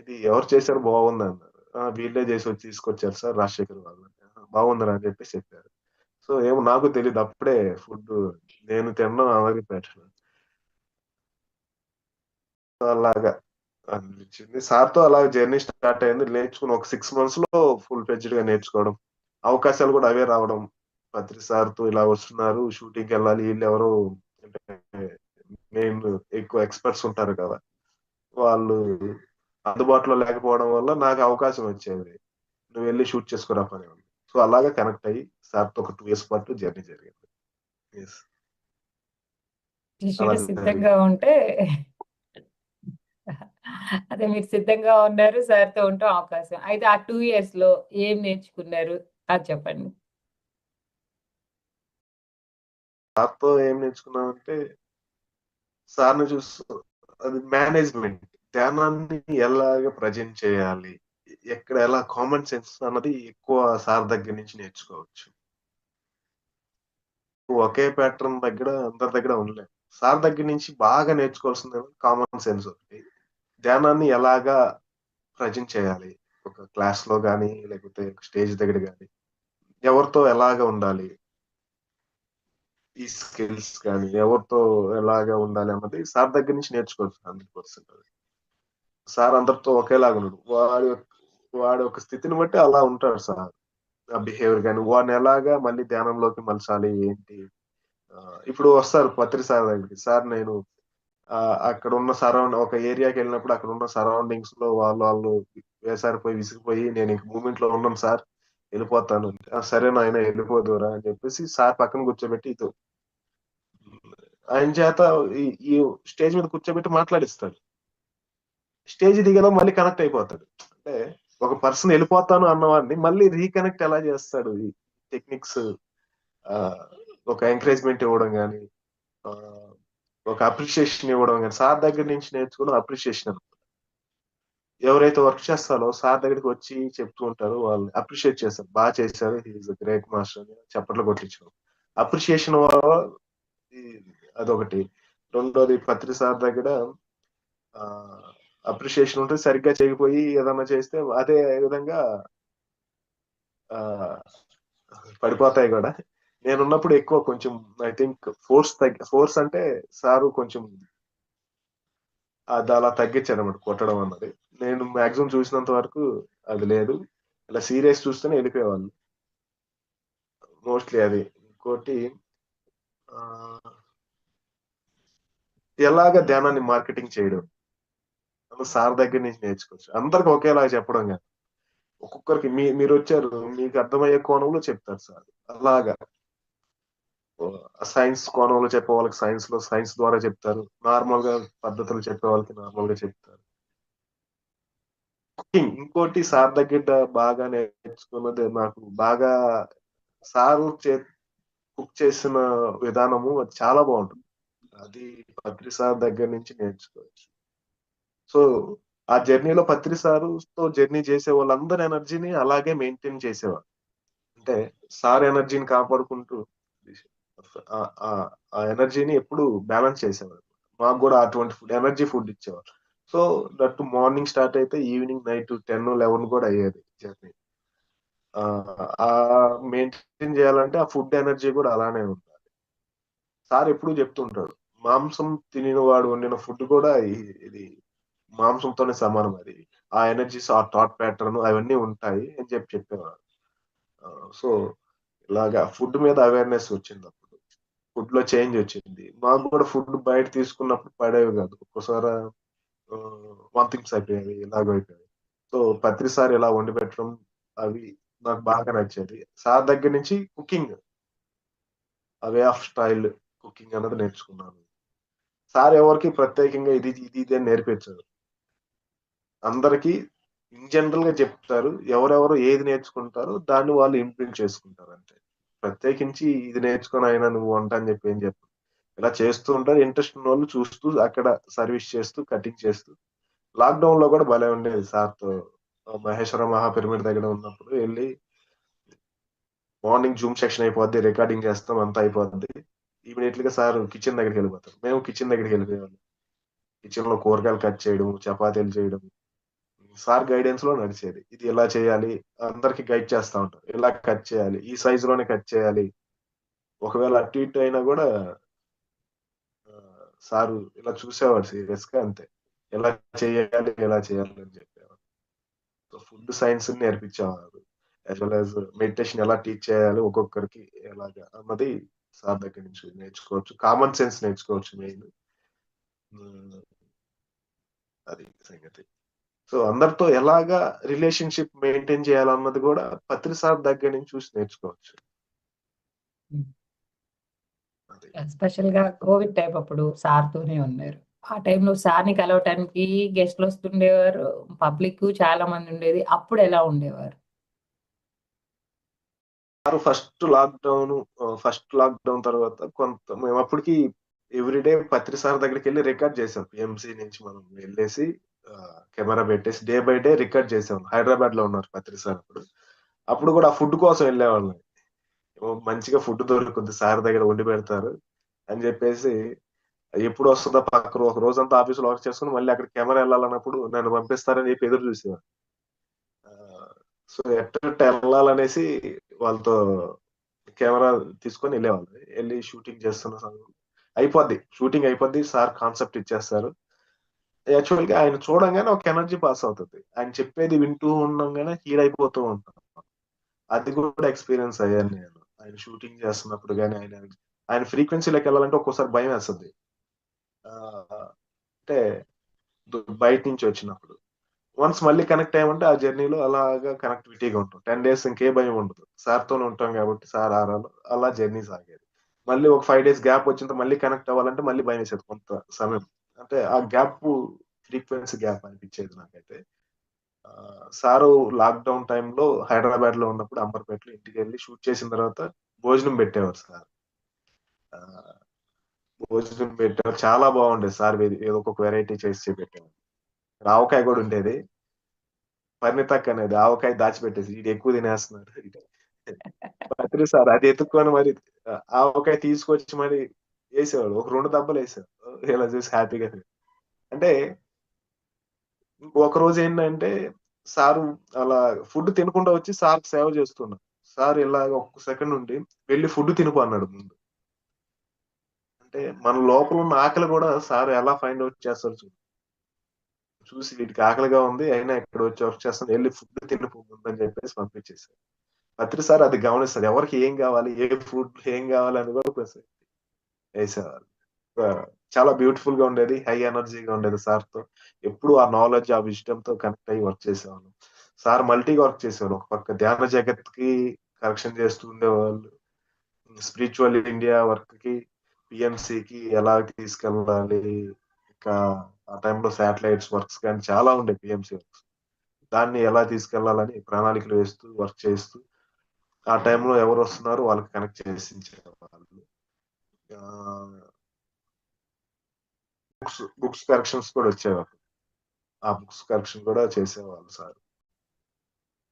ఇది ఎవరు చేశారు బాగుంది అన్నారు. వీళ్ళే చేసి వచ్చి తీసుకొచ్చారు సార్ రాజశేఖర్ వాళ్ళు, బాగుందని అని చెప్పేసి చెప్పారు. సో ఏమో నాకు తెలియదు అప్పుడే ఫుడ్ నేను తినడం అలాగే పెట్టాను. అలాగా అనిపించింది. సార్తో అలా జర్నీ స్టార్ట్ అయింది, నేర్చుకుని ఒక 6 months లో ఫుల్ ఫ్లెడ్జ్డ్ గా నేర్చుకోవడం, అవకాశాలు కూడా అవే రావడం. పత్రి సార్తో ఇలా వస్తున్నారు, షూటింగ్కి వెళ్ళాలి, వీళ్ళు ఎవరు అంటే మెయిన్ ఎక్కువ ఎక్స్పర్ట్స్ ఉంటారు కదా, వాళ్ళు అందుబాటులో లేకపోవడం వల్ల నాకు అవకాశం వచ్చేది, నువ్వు వెళ్ళి షూట్ చేసుకురా పని. సో అలాగే కనెక్ట్ అయ్యి సార్తో ఒక 2 years పాటు జర్నీ జరిగింది. Yes. అలా శిష్యుడు జరిగింది. సిద్ధంగా ఉంటే అదే మీరు సిద్ధంగా ఉన్నారు సార్తో ఉంటాం అవకాశం. అయితే ఆ 2 years లో ఏం నేర్చుకున్నారు అది చెప్పండి. సార్తో ఏం నేర్చుకున్నానంటే, సార్ని చూస్తూ అది మేనేజ్మెంట్, ధ్యానాన్ని ఎలాగ ప్రజెంట్ చేయాలి, ఎక్కడ ఎలా కామన్ సెన్స్ అన్నది ఎక్కువ సార్ దగ్గర నుంచి నేర్చుకోవచ్చు. ఒకే ప్యాటర్న్ దగ్గర అందరి దగ్గర ఉండలేదు, సార్ దగ్గర నుంచి బాగా నేర్చుకోవాల్సింది కామన్ సెన్స్ ఒకటి, ధ్యానాన్ని ఎలాగా ప్రజెంట్ చేయాలి, ఒక క్లాస్ లో కానీ లేకపోతే స్టేజ్ దగ్గర కానీ ఎవరితో ఎలాగ ఉండాలి, ఈ స్కిల్స్ కానీ ఎవరితో ఎలాగ ఉండాలి అన్నది సార్ దగ్గర నుంచి నేర్చుకోవచ్చు 100%. సార్ అందరితో ఒకేలాగా ఉన్నాడు, వాడి ఒక స్థితిని బట్టి అలా ఉంటాడు సార్, ఆ బిహేవియర్ కానీ వాడిని ఎలాగా మళ్ళీ ధ్యానంలోకి మలచాలి ఏంటి. ఆ, ఇప్పుడు వస్తారు పత్రి సార్ దగ్గరికి, సార్ నేను అక్కడ ఉన్న ఒక ఏరియాకి వెళ్ళినప్పుడు అక్కడ ఉన్న సరౌండింగ్స్ లో వాళ్ళు వేసారిపోయి విసిగిపోయి నేను ఇంక మూమెంట్ లో ఉన్నాను సార్ వెళ్ళిపోతాను అంటే, సరే నాయన వెళ్ళిపోదురా అని చెప్పేసి సార్ పక్కన కూర్చోబెట్టి ఇది ఆయన చేత ఈ ఈ స్టేజ్ మీద కూర్చోబెట్టి మాట్లాడిస్తాడు, స్టేజ్ దిగడం మళ్ళీ కనెక్ట్ అయిపోతాడు. అంటే ఒక పర్సన్ వెళ్ళిపోతాను అన్నవాడిని మళ్ళీ రీకనెక్ట్ ఎలా చేస్తాడు, ఈ టెక్నిక్స్, ఒక ఎంకరేజ్మెంట్ ఇవ్వడం కానీ, ఒక అప్రిషియేషన్ ఇవ్వడం కానీ, సార్ దగ్గర నుంచి నేర్చుకున్న అప్రిషియేషన్. ఎవరైతే వర్క్ చేస్తారో సార్ దగ్గరికి వచ్చి చెప్తూ ఉంటారు, వాళ్ళని అప్రిషియేట్ చేస్తారు, బాగా చేశారు, హీఈస్ గ్రేట్ మాస్టర్ అని చప్పట్లు కొట్టించడం, అప్రిషియేషన్ వల్ల అదొకటి. రెండోది పత్రి సార్ దగ్గర అప్రిషియేషన్ ఉంటుంది, సరిగ్గా చేయకపోయి ఏదన్నా చేస్తే అదే విధంగా ఆ, పడిపోతాయి కూడా. నేనున్నప్పుడు ఎక్కువ కొంచెం ఐ థింక్ ఫోర్స్ అంటే సారు కొంచెం అది అలా తగ్గించారు అన్నమాట కొట్టడం అన్నది. నేను మాక్సిమం చూసినంత వరకు అది లేదు, ఇలా సీరియస్ చూస్తేనే వెళ్ళిపోయేవాళ్ళు మోస్ట్లీ. అది ఇంకోటి, ఆ, ఎలాగ ధ్యానాన్ని మార్కెటింగ్ చేయడం సార్ దగ్గర నుంచి నేర్చుకోవచ్చు. అందరికి ఒకేలాగా చెప్పడం కాదు, ఒక్కొక్కరికి మీరు వచ్చారు మీకు అర్థమయ్యే కోణంలో చెప్తారు సార్, అలాగా సైన్స్ కోణంలో చెప్పే వాళ్ళకి సైన్స్ లో సైన్స్ ద్వారా చెప్తారు, నార్మల్ గా పద్ధతులు చెప్పే వాళ్ళకి నార్మల్ గా చెప్తారు. ఇంకోటి సార్ దగ్గర బాగా నేర్చుకున్నది నాకు బాగా సార్ కుక్ చేసిన విధానము అది చాలా బాగుంటుంది. అది పత్రి సార్ దగ్గర నుంచి నేర్చుకోవచ్చు. సో ఆ జర్నీలో పత్రి సారుతో జర్నీ చేసే వాళ్ళందరి ఎనర్జీని అలాగే మెయింటైన్ చేసేవారు. అంటే సార్ ఎనర్జీని కాపాడుకుంటూ ఆ ఎనర్జీని ఎప్పుడు బ్యాలెన్స్ చేసేవారు. మాకు కూడా అటువంటి ఎనర్జీ ఫుడ్ ఇచ్చేవారు. సో దట్ మార్నింగ్ స్టార్ట్ అయితే ఈవినింగ్ నైట్ 10-11 కూడా అయ్యేది జర్నీ. ఆ మెయింటైన్ చేయాలంటే ఆ ఫుడ్ ఎనర్జీ కూడా అలానే ఉండాలి. సార్ ఎప్పుడు చెప్తుంటాడు, మాంసం తినినవాడు వండిన ఫుడ్ కూడా ఇది మాంసంతోనే సమానం. అది ఆ ఎనర్జీస్, ఆ థాట్ ప్యాటర్న్ అవన్నీ ఉంటాయి అని చెప్పేవారు. సో ఇలాగా ఫుడ్ మీద అవేర్నెస్ వచ్చింది. అప్పుడు ఫుడ్ లో చేంజ్ వచ్చింది. మాకు కూడా ఫుడ్ బయట తీసుకున్నప్పుడు పడేవి కాదు. ఒక్కోసారి వామిటింగ్స్ అయిపోయేవి, ఇలాగ అయిపోయేవి. సో పత్రి సార్ ఇలా వండి పెట్టడం అవి నాకు బాగా నచ్చేది. సార్ దగ్గర నుంచి కుకింగ్, ఆ వే ఆఫ్ స్టైల్ కుకింగ్ అన్నది నేర్చుకున్నాను. సార్ ఎవరికి ప్రత్యేకంగా ఇది ఇది ఇది అని నేర్పించారు. అందరికి ఇన్ జనరల్ గా చెప్తారు. ఎవరెవరు ఏది నేర్చుకుంటారో దాన్ని వాళ్ళు ఇంప్లిమెంట్ చేసుకుంటారు అంతే. ప్రత్యేకించి ఇది నేర్చుకొని అయినా నువ్వు వంట అని చెప్పి ఏం చెప్పు. ఇలా చేస్తూ ఉంటారు. ఇంట్రెస్ట్ ఉన్న వాళ్ళు చూస్తూ అక్కడ సర్వీస్ చేస్తూ కటింగ్ చేస్తూ. లాక్డౌన్ లో కూడా భలే ఉండేది సార్తో. మహేశ్వర మహా పిరమిడ్ దగ్గర ఉన్నప్పుడు వెళ్ళి మార్నింగ్ జూమ్ సెక్షన్ అయిపోద్ది, రికార్డింగ్ చేస్తాం, అంతా అయిపోద్ది. ఇమీడియట్ గా సార్ కిచెన్ దగ్గరికి వెళ్ళిపోతారు. మేము కిచెన్ దగ్గరికి వెళ్ళిపోయేవాళ్ళం. కిచెన్ లో కూరగాయలు కట్ చేయడం, చపాతీలు చేయడం సార్ గైడెన్స్ లో నడిచేది. ఇది ఎలా చేయాలి, అందరికి గైడ్ చేస్తా ఉంటారు. ఇలా కట్ చేయాలి, ఈ సైజ్ లోనే కట్ చేయాలి. ఒకవేళ అటు ఇటు అయినా కూడా సారు ఇలా చూసేవాడు సీరియస్ గా, అంతే. ఎలా చేయాలి, ఎలా చేయాలి అని చెప్పేవారు. ఫుడ్ సైన్స్ నేర్పించేవారు. యాజ్ వెల్ యాజ్ మెడిటేషన్ ఎలా టీచ్ చేయాలి ఒక్కొక్కరికి ఎలాగా అన్నది సార్ దగ్గర నుంచి నేర్చుకోవచ్చు. కామన్ సెన్స్ నేర్చుకోవచ్చు మెయిన్. అది సంగతి. సో అందరితో ఎలాగా రిలేషన్షిప్ మెయింటైన్ చేయాలన్నది కూడా పత్రి సార్ దగ్గర నుంచి చూసి నేర్చుకోవచ్చు. అది స్పెషల్ గా కోవిడ్ టైం అప్పుడు సార్తోనే ఉన్నారు. ఆ టైంలో సార్ని కలవటానికి గెస్ట్లు వస్తుండేవారు, పబ్లిక్ చాలా మంది ఉండేది. అప్పుడు ఎలా ఉండేవారు? సార్ ఫస్ట్ లాక్డౌన్ తర్వాత కొంత మేము అప్పటికి ఎవ్రీడే పత్రి సార్ దగ్గరికి వెళ్ళి రికార్డ్ చేసాం. పిఎంసి నుంచి మనం వెళ్ళేసి కెమెరా పెట్టేసి డే బై డే రికార్డ్ చేసాం. హైదరాబాద్ లో ఉన్నారు పత్రి సార్ అప్పుడు. అప్పుడు కూడా ఆ ఫుడ్ కోసం వెళ్ళేవాళ్ళం. మంచిగా ఫుడ్ దొరుకుతుంది, సార్ దగ్గర వండి పెడతారు అని చెప్పేసి ఎప్పుడు వస్తుందో పక్కన ఒక రోజంతా ఆఫీసులో వర్క్ చేసుకుని మళ్ళీ అక్కడ కెమెరా వెళ్ళాలన్నప్పుడు నన్ను పంపిస్తారని చెప్పి ఎదురు చూసేవారు. సో ఎట్ట వెళ్ళాలనేసి వాళ్ళతో కెమెరా తీసుకొని వెళ్ళేవాళ్ళు. వెళ్ళి షూటింగ్ చేస్తున్న సమయం షూటింగ్ అయిపోద్ది, సార్ కాన్సెప్ట్ ఇచ్చేస్తారు. యాక్చువల్ గా ఆయన చూడంగానే ఒక ఎనర్జీ పాస్ అవుతుంది. ఆయన చెప్పేది వింటూ ఉండంగానే హీల్ అయిపోతూ ఉంటాం. అది కూడా ఎక్స్పీరియన్స్ అయ్యాను నేను. ఆయన షూటింగ్ చేస్తున్నప్పుడు కానీ ఆయన ఫ్రీక్వెన్సీలోకి వెళ్ళాలంటే ఒక్కోసారి భయం వేస్తుంది. అంటే బయట నుంచి వచ్చినప్పుడు వన్స్ మళ్ళీ కనెక్ట్ అయ్యామంటే ఆ జర్నీలో అలాగా కనెక్టివిటీగా ఉంటాం. 10 days ఇంకే భయం ఉండదు. సార్తోనే ఉంటాం కాబట్టి సార్ ఆరాలు అలా జర్నీ సాగేది. మళ్ళీ ఒక 5 days గ్యాప్ వచ్చిన మళ్ళీ కనెక్ట్ అవ్వాలంటే మళ్ళీ భయం వేసేది కొంత సమయం. అంటే ఆ గ్యాప్ ఫ్రీక్వెన్సీ గ్యాప్ అనిపించేది నాకైతే. సారు లాక్డౌన్ టైంలో హైదరాబాద్ లో ఉన్నప్పుడు అంబర్పేటలో ఇంటికి వెళ్ళి షూట్ చేసిన తర్వాత భోజనం పెట్టేవారు సార్. ఆ, భోజనం పెట్టేవారు, చాలా బాగుండేది. సార్ ఏదో ఒక వెరైటీ చేసి పెట్టేవారు. ఆవకాయ కూడా ఉండేది. పరిణితక్ అనేది ఆవకాయ దాచిపెట్టేసి ఇది ఎక్కువ తినేస్తున్నాడు పత్రి సార్ అది ఎత్తుక్కొని మరి ఆవకాయ తీసుకొచ్చి మరి వేసేవాడు. ఒక 2 దెబ్బలు వేసేవాడు. ఇలా చూసి హ్యాపీగా. అంటే ఒక రోజు ఏంటంటే సారు అలా ఫుడ్ తినకుండా వచ్చి సార్ సేవ చేస్తున్నారు. సార్ ఇలాగ ఒక్క సెకండ్ ఉండి వెళ్ళి ఫుడ్ తినిపో అన్నాడు ముందు. అంటే మన లోపల ఉన్న ఆకలి కూడా సార్ ఎలా ఫైండ్ అవుట్ చేస్తారు చూసి వీటికి ఆకలిగా ఉంది అయినా ఇక్కడ వచ్చి వర్క్ చేస్తాను, వెళ్ళి ఫుడ్ తినిపో ముందు అని చెప్పేసి పంపించేసారు. పత్రి సార్ అది గమనిస్తారు. ఎవరికి ఏం కావాలి, ఏ ఫుడ్ ఏం కావాలి అని కూడా కొంచెం వేసేవారు. ఆ, చాలా బ్యూటిఫుల్ గా ఉండేది, హై ఎనర్జీగా ఉండేది సార్ తో. ఎప్పుడు ఆ నాలెడ్జ్, ఆ విజ్డమ్ తో కనెక్ట్ అయ్యి వర్క్ చేసేవాళ్ళం. సార్ మల్టీగా వర్క్ చేసేవారు. ఒక పక్క ధ్యాన జగత్ కి కరెక్షన్ చేస్తూ ఉండేవాళ్ళు, స్పిరిచువల్ ఇండియా వర్క్ కి, పిఎంసి కి ఎలా తీసుకెళ్ళాలి, ఇంకా ఆ టైంలో శాటిలైట్స్ వర్క్స్ కానీ చాలా ఉండే పిఎంసి వర్క్స్. దాన్ని ఎలా తీసుకెళ్లాలని ప్రణాళికలు వేస్తూ వర్క్ చేస్తూ ఆ టైంలో ఎవరు వస్తున్నారు వాళ్ళకి కనెక్ట్ చేసి ఇచ్చేవాళ్ళు. బుక్స్ కరెక్షన్స్ కూడా వచ్చేవారు. ఆ బుక్స్ కరెక్షన్ కూడా చేసేవాళ్ళు సార్.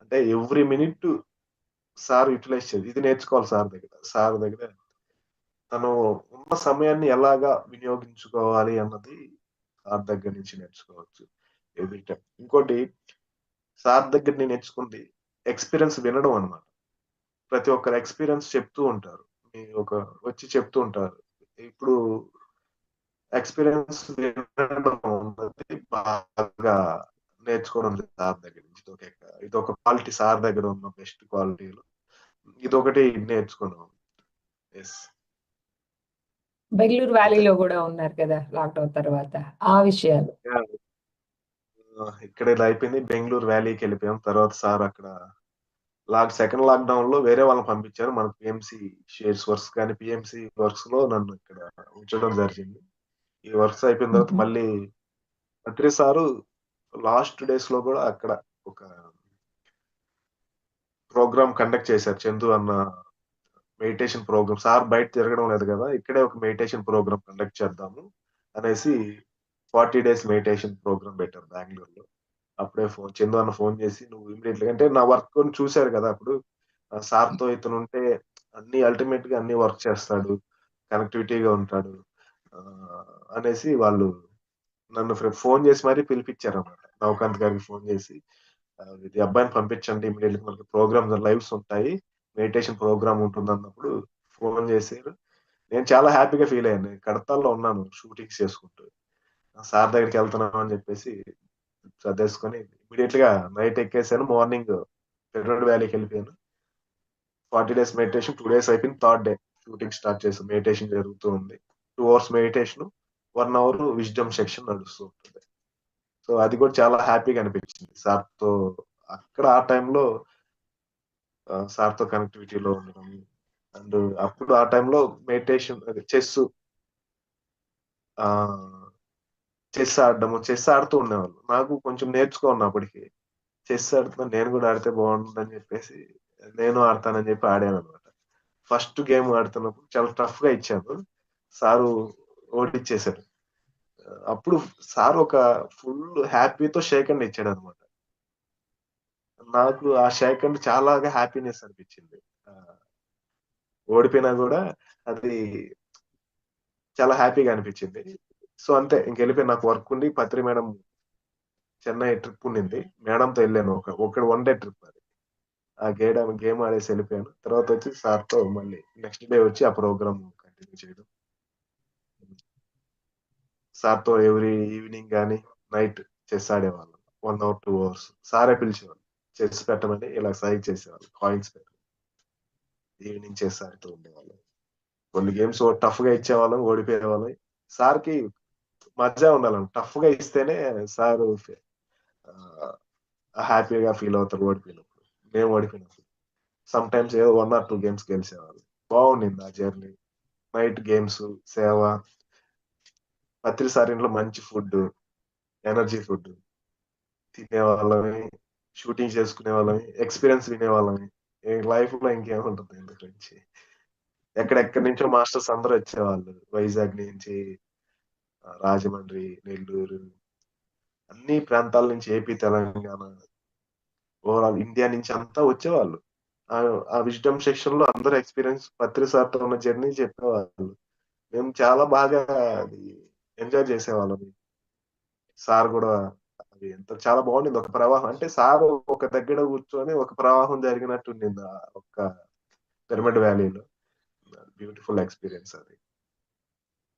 అంటే ఎవ్రీ మినిట్ సార్ యూటిలైజ్ చేసి ఇది నేర్చుకోవాలి సార్ దగ్గర. సార్ దగ్గర తను ఉన్న సమయాన్ని ఎలాగా వినియోగించుకోవాలి అన్నది సార్ దగ్గర నుంచి నేర్చుకోవచ్చు ఎవ్రీ టైం. ఇంకోటి సార్ దగ్గర నేను నేర్చుకుంది ఎక్స్పీరియన్స్ వినడం అన్నమాట. ప్రతి ఒక్కరు ఎక్స్పీరియన్స్ చెప్తూ ఉంటారు. ఒక వచ్చి చెప్తూ ఉంటారు. ఇప్పుడు ఎక్స్పీరియన్స్ వినడం అన్నది బాగా నేర్చుకోవడం సార్ దగ్గర నుంచి. ఇదొక క్వాలిటీ సార్ దగ్గర ఉన్న బెస్ట్ క్వాలిటీలు ఇదొకటి నేర్చుకున్నాం. ఎస్. బెంగళూరు అంతే. వ్యాలీలో కూడా ఉన్నారు కదా లాక్డౌన్ తర్వాత, ఆ విషయాలు. ఇక్కడ ఇలా అయిపోయింది. బెంగళూరు వ్యాలీకి వెళ్ళిపోయాం. తర్వాత సార్ అక్కడ సెకండ్ లాక్డౌన్ లో వేరే వాళ్ళని పంపించారు. మన పిఎంసి షేర్స్ వర్క్స్ కానీ పిఎంసి వర్క్స్ లో నన్ను ఇక్కడ ఉంచడం జరిగింది. ఈ వర్క్స్ అయిపోయిన తర్వాత మ్మ్. మళ్ళీ అత్రి సారు లాస్ట్ డేస్ లో కూడా అక్కడ ఒక ప్రోగ్రామ్ కండక్ట్ చేశారు. చందు అన్న మెడిటేషన్ ప్రోగ్రామ్. సార్ బయట తిరగడం లేదు కదా, ఇక్కడే ఒక మెడిటేషన్ ప్రోగ్రామ్ కండక్ట్ చేద్దాము అనేసి 40 days మెడిటేషన్ ప్రోగ్రామ్ పెట్టారు బెంగళూరులో. అప్పుడే చందు అన్న ఫోన్ చేసి నువ్వు ఇమీడియట్ గా, అంటే నా వర్క్ చూశారు కదా అప్పుడు, సార్ తో ఇతను ఉంటే అన్ని అల్టిమేట్ గా అన్ని వర్క్ చేస్తాడు, కనెక్టివిటీగా ఉంటాడు ఆ, అనేసి వాళ్ళు నన్ను ఫోన్ చేసి మరీ పిలిపించారు అన్నమాట. నవకాంత్ గారికి ఫోన్ చేసి ఇది అబ్బాయిని పంపించండి ఇమీడియట్ మనకి ప్రోగ్రామ్స్ లైవ్స్ ఉంటాయి, మెడిటేషన్ ప్రోగ్రామ్ ఉంటుంది అన్నప్పుడు ఫోన్ చేశారు. నేను చాలా హ్యాపీగా ఫీల్ అయ్యాను. నేను కడతాల్లో ఉన్నాను షూటింగ్స్ చేసుకుంటూ, సార్ దగ్గరికి వెళ్తున్నాను అని చెప్పేసి చదివేసుకొని ఇమీడియట్ గా నైట్ ఎక్కేసాను. మార్నింగ్ పెర్రోడ్ వ్యాలీకి వెళ్ళిపోయాను. 40 days మెడిటేషన్ 2 days అయిపోయింది. థర్డ్ డే షూటింగ్ స్టార్ట్ చేసాం. మెడిటేషన్ జరుగుతూ ఉంది. 2 hours meditation, 1 hour wisdom section నడుస్తూ ఉంటుంది. సో అది కూడా చాలా హ్యాపీగా అనిపించింది సార్ తో. అక్కడ ఆ టైంలో సార్ తో కనెక్టివిటీలో ఉండడం. అండ్ అప్పుడు ఆ టైంలో మెడిటేషన్, చెస్ చెస్ ఆడుతూ ఉండేవాళ్ళు. నాకు కొంచెం నేర్చుకున్నప్పటికి చెస్ ఆడుతున్నా, నేను కూడా ఆడితే బాగుంటుందని చెప్పేసి నేను ఆడతానని చెప్పి ఆడాను అనమాట. ఫస్ట్ గేమ్ ఆడుతున్నప్పుడు చాలా టఫ్ గా ఇచ్చాను. సారు ఓడిచ్చేశారు. అప్పుడు సార్ ఒక ఫుల్ హ్యాపీతో షేక్ హ్యాండ్ ఇచ్చాడు అనమాట. నాకు ఆ షేక్ హ్యాండ్ చాలా హ్యాపీనెస్ అనిపించింది. ఆ, ఓడిపోయినా కూడా అది చాలా హ్యాపీగా అనిపించింది. సో అంతే, ఇంకెళ్ళిపోయి నాకు వర్క్ ఉండి పత్రి మేడం చెన్నై ట్రిప్ ఉండింది. మేడంతో వెళ్ళాను. ఒక 1 day ట్రిప్ అది. ఆ గేమ్ ఆడేసి వెళ్ళిపోయాను. తర్వాత వచ్చి సార్ తో మళ్ళీ నెక్స్ట్ డే వచ్చి ఆ ప్రోగ్రామ్ కంటిన్యూ చేయడం. సార్ తో ఎవ్రీ ఈవినింగ్ కానీ నైట్ చెస్ ఆడేవాళ్ళం. 1 hour 2 hours సారే పిలిచేవాళ్ళు. చెస్ పెట్టమని ఇలా సైజ్ చేసేవాళ్ళు, కాయిన్స్ పెట్టి ఈవినింగ్ చెస్ ఆడుతూ ఉండేవాళ్ళం. కొన్ని గేమ్స్ టఫ్ గా ఇచ్చేవాళ్ళం, ఓడిపోయేవాళ్ళం. సార్ కి మజా ఉండాలి, టఫ్ గా ఇస్తేనే సార్ హ్యాపీగా ఫీల్ అవుతారు ఓడిపోయినప్పుడు. మేము ఓడిపోయినప్పుడు సమ్ టైమ్స్ ఏదో 1 or 2 games గెలిచేవాళ్ళు. బాగుండింది ఆ జర్నీ. నైట్ గేమ్స్, సేవ, పత్రి సార్ ఇంట్లో మంచి ఫుడ్, ఎనర్జీ ఫుడ్ తినేవాళ్ళని, షూటింగ్ చేసుకునే వాళ్ళని, ఎక్స్పీరియన్స్ వినేవాళ్ళని. లైఫ్ లో ఇంకేముంటుంది ఇంతకు మించి. ఎక్కడెక్కడి నుంచో మాస్టర్స్ అందరూ వచ్చేవాళ్ళు. వైజాగ్ నుంచి, రాజమండ్రి, నెల్లూరు, అన్ని ప్రాంతాల నుంచి, ఏపీ, తెలంగాణ, ఓవరాల్ ఇండియా నుంచి అంతా వచ్చేవాళ్ళు. ఆ విజ్డమ్ సెక్షన్ లో అందరూ ఎక్స్పీరియన్స్ పత్రి సార్ తో ఉన్న జర్నీ చెప్పేవాళ్ళు. మేము చాలా బాగా అది ఎంజాయ్ చేసేవాళ్ళం. సార్ కూడా అది ఎంత చాలా బాగుండింది. ఒక ప్రవాహం, అంటే సార్ ఒక దగ్గర కూర్చొని ఒక ప్రవాహం జరిగినట్టు ఉండింది ఆ ఒక్క పిరమిడ్ వ్యాలీలో. బ్యూటిఫుల్ ఎక్స్పీరియన్స్ అది.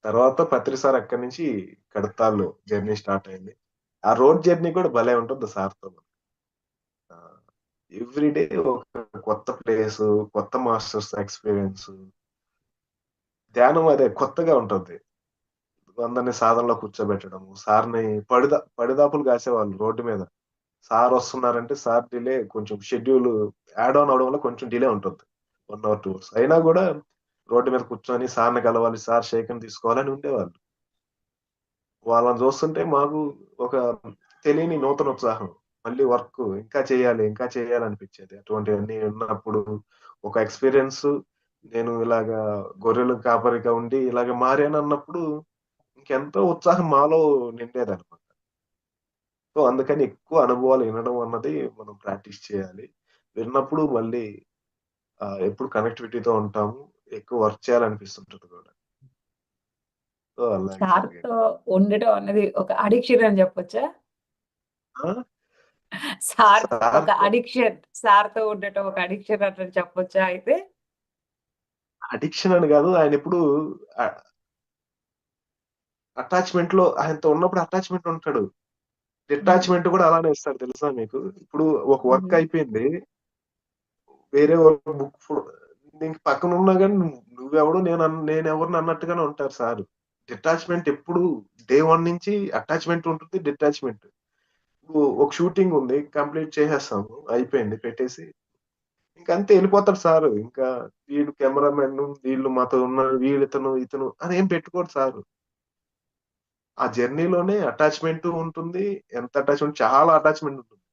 తర్వాత పత్రి సార్ అక్కడి నుంచి కడతాల్లో జర్నీ స్టార్ట్ అయింది. ఆ రోడ్ జర్నీ కూడా భలే ఉంటుంది సార్ తో. ఎవ్రీడే ఒక కొత్త ప్లేస్, కొత్త మాస్టర్స్ ఎక్స్పీరియన్స్. ధ్యానం అదే కొత్తగా ఉంటుంది. అందరిని సాధనలో కూర్చోబెట్టడం, సార్ని పడిదాపులు కాసేవాళ్ళు రోడ్డు మీద. సార్ వస్తున్నారంటే సార్ డిలే కొంచెం షెడ్యూల్ యాడ్ ఆన్ అవడం వల్ల కొంచెం డిలే ఉంటుంది. 1 or 2 hours అయినా కూడా రోడ్డు మీద కూర్చొని సార్ని కలవాలి, సార్ షేకన్ తీసుకోవాలని ఉండేవాళ్ళు. వాళ్ళని చూస్తుంటే మాకు ఒక తెలియని నూతన ఉత్సాహం. మళ్ళీ వర్క్ ఇంకా చేయాలి, ఇంకా చేయాలనిపించేది. అటువంటివన్నీ ఉన్నప్పుడు ఒక ఎక్స్‌పీరియన్స్ నేను ఇలాగా గొర్రెల కాపరిగా ఉండి ఇలాగ మారానన్నప్పుడు ఇంకెంతో ఉత్సాహం మాలో నిండేదనమాట. సో, అందుకని ఎక్కువ అనుభవాలు వినడం అన్నది మనం ప్రాక్టీస్ చేయాలి. విన్నప్పుడు మళ్ళీ ఎప్పుడు కనెక్టివిటీతో ఉంటాము. ఎక్కువ వర్క్ చేయాలనిపిస్తుంటది కూడా. సో, అలాగే జరిగేది. సార్‌తో ఉండటం అన్నది ఒక అడిక్షన్ అని చెప్పొచ్చా? ఆ! సార్ ఒక సార్‌తో అడిక్షన్. సార్‌తో ఉండటం ఒక అడిక్షన్ అన్నట్టు చెప్పొచ్చా అయితే? అడిక్షన్ అని గాదు. ఆయనెప్పుడు అ అటాచ్‌మెంట్‌లో ఆయనతో ఉన్నప్పుడు అటాచ్‌మెంట్ ఉంటాడు. హ్మ్. డిటాచ్‌మెంట్ గూడా అలానే ఇస్తాడు తెలుసా మీకు? ఇప్పుడు ఒక వర్క్ హుహు. అయిపోయింది. వేరే వర్క్ బుక్ నీకు పక్కనున్నా గాని నువ్వెవడు నేనెవరిని అన్నట్టుగానే ఉంటారు సారు. డిటాచ్‌మెంట్ ఎప్పుడు డే 1 నుంచి అటాచ్‌మెంట్ ఉంటుంది. డిటాచ్‌మెంట్. ఇప్పుడు ఒక షూటింగ్ ఉంది. కంప్లీట్ చేసేసాము. అయిపోయింది పెట్టేసి ఇంకంతే ఎళ్ళిపోతాడు సారు. ఇంకా వీడు కెమెరామెను, వీళ్ళు మాతో ఉన్నారు. వీడితను, ఇతను అని ఏం పెట్టుకోడు సారు. ఆ జర్నీలోనే అటాచ్‌మెంటు ఉంటుంది. ఎంత అటాచ్‌మెంట్ చాలా అటాచ్‌మెంట్ ఉంటుంది.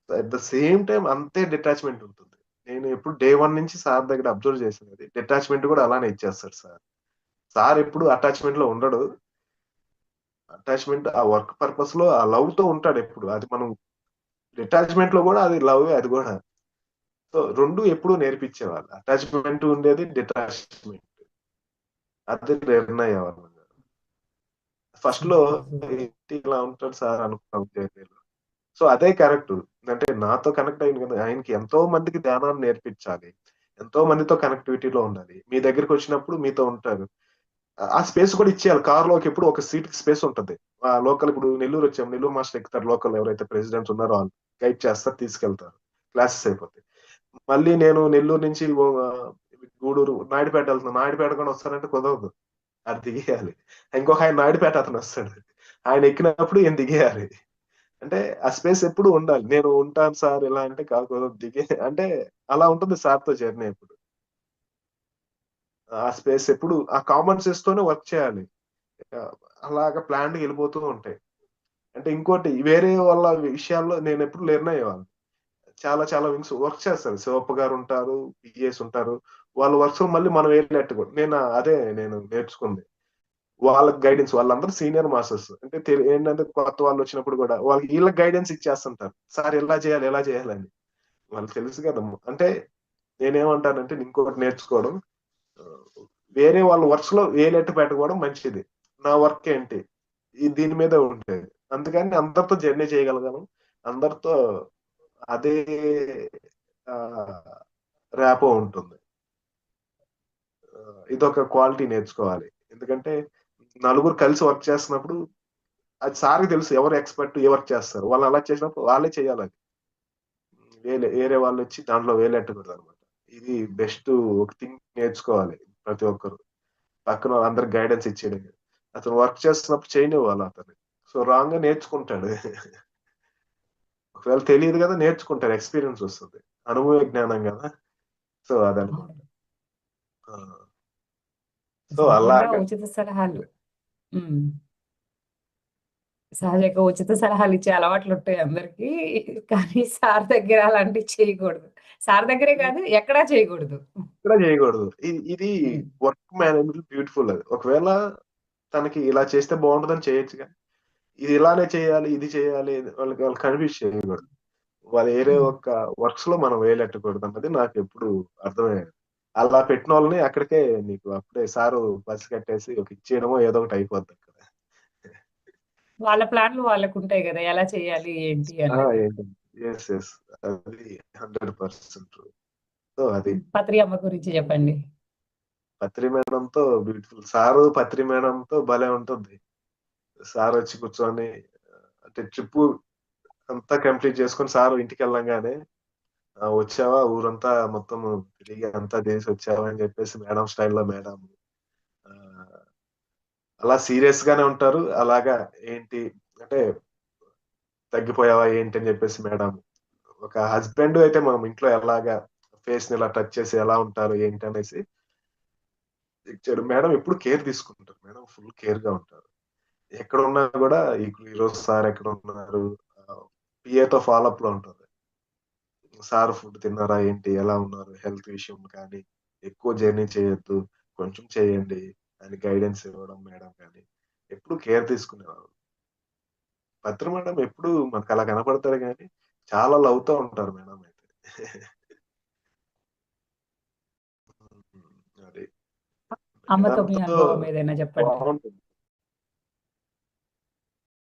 అట్ ద సేమ్ టైమ్ అంతే డిటాచ్‌మెంట్ ఉంటుంది. నేను ఎప్పుడు డే 1 నుంచి సార్ దగ్గర అబ్జర్వ్ చేసినది. డిటాచ్‌మెంట్ కూడా అలానే ఇచ్చేస్తాడు సార్. సార్ ఎప్పుడు అటాచ్‌మెంట్‌లో ఉండడు. అటాచ్‌మెంట్ ఆ వర్క్ పర్పస్‌లో ఆ లవ్‌తో ఉంటాడెప్పుడు. అది మనం డిటాచ్‌మెంట్‌లో కూడా అది లవ్వే అది గూడా. సో, 2 ఎప్పుడూ నేర్పించేవాళ్ళు. అటాచ్‌మెంట్ ఉండేది, డిటాచ్‌మెంట్. అది నిర్ణయం. ఫస్ట్‌లో సూపర్. సూపర్. ఏంటి ఇలా ఉంటాడు సార్ అనుకున్నాం జర్నీలో. సో, అదే కరెక్టు. అంటే నాతో కనెక్ట్ అయింది కదా! ఆయనకి ఎంతో మందికి ధ్యానాన్ని నేర్పించాలి. ఎంతో మందితో కనెక్టివిటీలో ఉండాలి. మీ దగ్గరికొచ్చినప్పుడు మీతో ఉంటారు. ఆ స్పేస్ కూడా ఇచ్చేయాలి. కార్‌లోకి ఎప్పుడు ఒక సీట్‌కి స్పేస్ ఉంటది. లోకల్ ఇప్పుడు నెల్లూరొచ్చాం. నెల్లూరు మాస్టర్ ఎక్కుతారు లోకల్‌లో ఎవరైతే ప్రెసిడెంట్స్ ఉన్నారో ఆళ్ళు. గైడ్ చేస్తారు, తీసుకెళ్తారు. క్లాసెస్ అయిపోతాయి. మళ్ళీ నేను నెల్లూరు నుంచి గూడూరు, నాయుడుపేట ఎళ్తున్నా. నాయుడుపేట కూడా వస్తానంటే కుదరదు. ఆడ దిగేయాలి. ఇంకొక ఆయన నాయుడుపేట అతనొస్తాడు. ఆయన ఎక్కినప్పుడు ఈయన దిగేయాలి. అంటే ఆ స్పేస్ ఎప్పుడు ఉండాలి. నేను ఉంటాను సార్ ఇలా అంటే కాదు కుదరదు అంటే అలా ఉంటుంది సార్‌తో జర్నీ ఎప్పుడు. ఆ స్పేస్ ఎప్పుడు ఆ కామన్ సెన్స్‌తోనే వర్క్ చేయాలి. ఆహ్, అలాగా ప్లాన్డ్‌గా ఎళ్ళిపోతూ ఉంటాయి. అంటే ఇంకోటి వేరే వాళ్ళ విషయాల్లో నేనెప్పుడు లెర్న్ అయ్యేవాడిని. చాలా చాలా వింగ్స్ వర్క్ చేస్తారు. శివప్ప గారుంటారు, పీఎస్ ఉంటారు. వాళ్ళ వర్క్స్‌లో మళ్ళీ మనం ఎళ్ళినట్టుగా అదే నేను నేర్చుకుంది. వాళ్ళకి గైడెన్స్ వాళ్ళందరూ సీనియర్ మాస్టర్స్. అంటే ఏంటంటే కొత్త వాళ్ళొచ్చినప్పుడు గూడా వాళ్ళకి ఈళ్ళకి గైడెన్స్ ఇచ్చేస్తుంటారు. సార్ ఇలా చేయాలి, ఇలా చేయాలని. వాళ్ళకి తెలుసు కదా! అంటే నేనేమంటానంటే ఇంకొకటి నేర్చుకోవడం ఆహ్, వేరే వాళ్ళ వర్క్స్‌లో వేలెట్టి పెట్టకపోవడం మంచిది. నా వర్క్ ఏంటి? దీని మీదే ఉండేది. అందుకని అందరితో జర్నీ చేయగలగాను. అందరితో అదే ఆహ్, ర్యాపో ఉంటుంది. ఇదొక క్వాలిటీ నేర్చుకోవాలి. ఎందుకంటే నలుగురు కలిసి వర్క్ చేస్తున్నప్పుడు అది సార్‌కి తెలుసు ఎవరు ఎక్స్‌పర్ట్, ఏ వర్క్ చేస్తారు. వాళ్ళు అలా చేసినప్పుడు వాళ్ళే చేయాలది. వేరే వాళ్ళొచ్చి దాంట్లో వేలెట్టకూడదనమాట. ఇది బెస్ట్ ఒక థింగ్ నేర్చుకోవాలి ప్రతి ఒక్కరు. పక్కన వాళ్ళందరికి గైడెన్స్ ఇచ్చేయడమే. అతను వర్క్ చేస్తున్నప్పుడు చేయనివ్వాలి అతన్ని. సో, రాంగ్‌గా నేర్చుకుంటాడు. ఒకవేళ తెలీదు గదా! నేర్చుకుంటాడు. ఎక్స్‌పీరియన్స్ వస్తది. అనుభవ జ్ఞానం గదా! సో, అదనమాట. అవును. ఆ! సో, సహజంగా అలాగా ఉచిత సలహాలు. హ్మ్. సహజంగా ఉచిత సలహాలిచ్చే అలవాట్లుంటాయి అందరికీ. కానీ సార్ దగ్గర అలాంటివి చేయకూడదు. సార్ దగ్గరే కాదు, ఎక్కడా చేయకూడదు. కూడా చేయకూడదు. ఇది హ్మ్. వర్క్ మేనేజ్‌మెంట్ బ్యూటిఫుల్ అది. ఒకవేళ తనకి ఇలా చేస్తే బావుంటదని చేయొచ్చుగా. ఇది ఇలానే చేయాలి, ఇది చేయాలి వాళ్ళకి కన్‌ఫ్యూజ్ చేయకూడదు. వాళ్ళు ఏరే హ్మ్. ఒక్క వర్క్స్‌లో మనం వేలెట్టకూడదన్నది నాకెప్పుడు అర్థమయ్యేది. అలా పెట్టినోళ్ళని అక్కడికే నీకు అప్పుడే సారు పసిగట్టేసి ఇచ్చేయడమో ఏదో ఒకటి అయిపోద్దక్కడ. వాళ్ళ ప్లాన్‌లు వాళ్ళకుంటాయి గదా! ఎలా చేయాలి, ఏంటి ఆ! అన్నది. ఏంటి యెస్. యెస్. అది 100% ట్రూ. సో, అది. పత్రి అమ్మ గురించి చెప్పండి. పత్రి మేడంతో బ్యూటిఫుల్. సారు పత్రి మేడంతో భలే ఉంటుంది. సారొచ్చి కూర్చొని అంటే ట్రిప్పు అంతా కంప్లీట్ చేసుకొని సారు ఇంటికెళ్ళంగానే వచ్చావా ఊరంతా మొత్తము తిరిగి అంతా జేసొచ్చావా అని జెప్పేసి మేడం స్టైల్‌లో మేడం ఆహ్, అలా సీరియస్ గానే ఉంటారు. అలాగా ఏంటి అంటే తగ్గిపోయావా ఏంటి అని జెప్పేసి మేడం. ఒక హస్బెండ్ అయితే మనం ఇంట్లో ఎలాగా ఫేస్‌ని ఇలా టచ్ చేసి ఎలా ఉంటారు ఏంటి అనేసి ఇచ్చాడు. మేడం ఎప్పుడు కేర్ తీసుకుంటారు. మేడం ఫుల్ కేర్‌గా ఉంటారు. ఎక్కడున్నా గూడా ఈరోజు సార్ ఎక్కడున్నారు? ఆహ్, పిఏతో ఫాలోఅప్ లో ఉంటుంది. సార్ ఫుడ్ తిన్నారా ఏంటి, ఎలా ఉన్నారు, హెల్త్ విషయం కానీ, ఎక్కువ జర్నీ చేయొద్దు, కొంచెం చేయండి అని గైడెన్స్ ఇవ్వడం మేడం కానీ, ఎప్పుడు కేర్ తీసుకునేవారు. పత్రి మేడం ఎప్పుడు మనకు అలా కనపడతారు కానీ చాలా లవ్తో ఉంటారు మేడం అయితే. అది అమ్మతో మీ మేడంతో అనుభవం ఏదైనా చెప్పండి. బాగుంటుంది.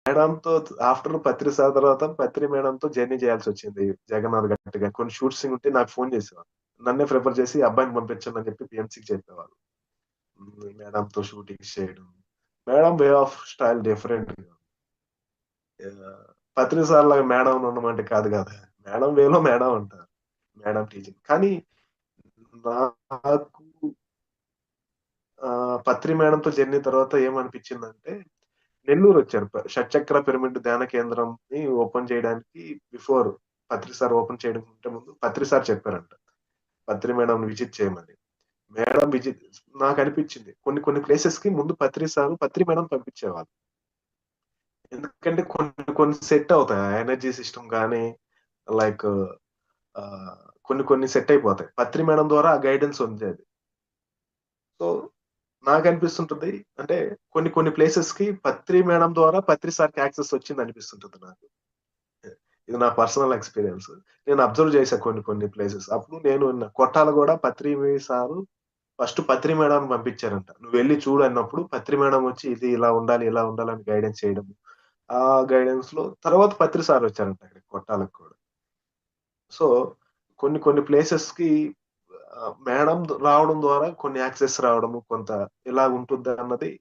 మేడంతో ఆఫ్టర్ పత్రి సార్ తర్వాత పత్రి మేడంతో జర్నీ చేయాల్సి వచ్చింది జగన్నాథ్ గట్టిగా. కొన్ని షూట్స్ ఉంటే నాకు ఫోన్ చేసేవారు, నన్నే ప్రిఫర్ చేసి అబ్బాయిని పంపించండి అని చెప్పి పిఎంసీకి చెప్పేవాళ్ళు. మేడంతో షూటింగ్స్ చేయడం. Madam way of style different. Patri sir లాగా మేడం ఉండమంటే కాదు కదా, మేడం వేలో మేడం అంటారు. మేడం టీచింగ్ కానీ నాకు పత్రి మేడంతో జర్నీ తర్వాత ఏమనిపించిందంటే, నెల్లూరు వచ్చారు. షట్చక్ర పిరమిడ్ ధ్యాన కేంద్రం ని ఓపెన్ చేయడానికి బిఫోర్ పత్రి సార్ ఓపెన్ చేయడం కంటే ముందు పత్రి సార్ చెప్పారంట పత్రి మేడం విజిట్ చేయమని. మేడం విజిట్ నాకు అనిపించింది కొన్ని కొన్ని ప్లేసెస్ కి ముందు పత్రి సార్ పత్రి మేడం పంపించేవాళ్ళు. ఎందుకంటే కొన్ని కొన్ని సెట్ అవుతాయి, ఎనర్జీ సిస్టమ్ కానీ లైక్ కొన్ని కొన్ని సెట్ అయిపోతాయి. పత్రి మేడం ద్వారా గైడెన్స్ ఉండేది. సో నాకు అనిపిస్తుంటుంది అంటే కొన్ని కొన్ని ప్లేసెస్ కి పత్రి మేడం ద్వారా పత్రి సార్కి యాక్సెస్ వచ్చింది అనిపిస్తుంటుంది నాకు. ఇది నా పర్సనల్ ఎక్స్పీరియన్స్. నేను అబ్జర్వ్ చేశా కొన్ని కొన్ని ప్లేసెస్. అప్పుడు నేను కొట్టాల కూడా పత్రి సారు ఫస్ట్ పత్రి మేడం పంపించారంట. నువ్వు వెళ్ళి చూడు అన్నప్పుడు పత్రి మేడం వచ్చి ఇది ఇలా ఉండాలి ఇలా ఉండాలని గైడెన్స్ చేయడం. ఆ గైడెన్స్ లో తర్వాత పత్రి సార్ వచ్చారంట అక్కడ కొట్టాలకు కూడా. సో కొన్ని కొన్ని ప్లేసెస్ కి మేడం రావడం ద్వారా కొన్ని యాక్సెస్ రావడము కొంత ఇలా ఉంటుంది అన్నది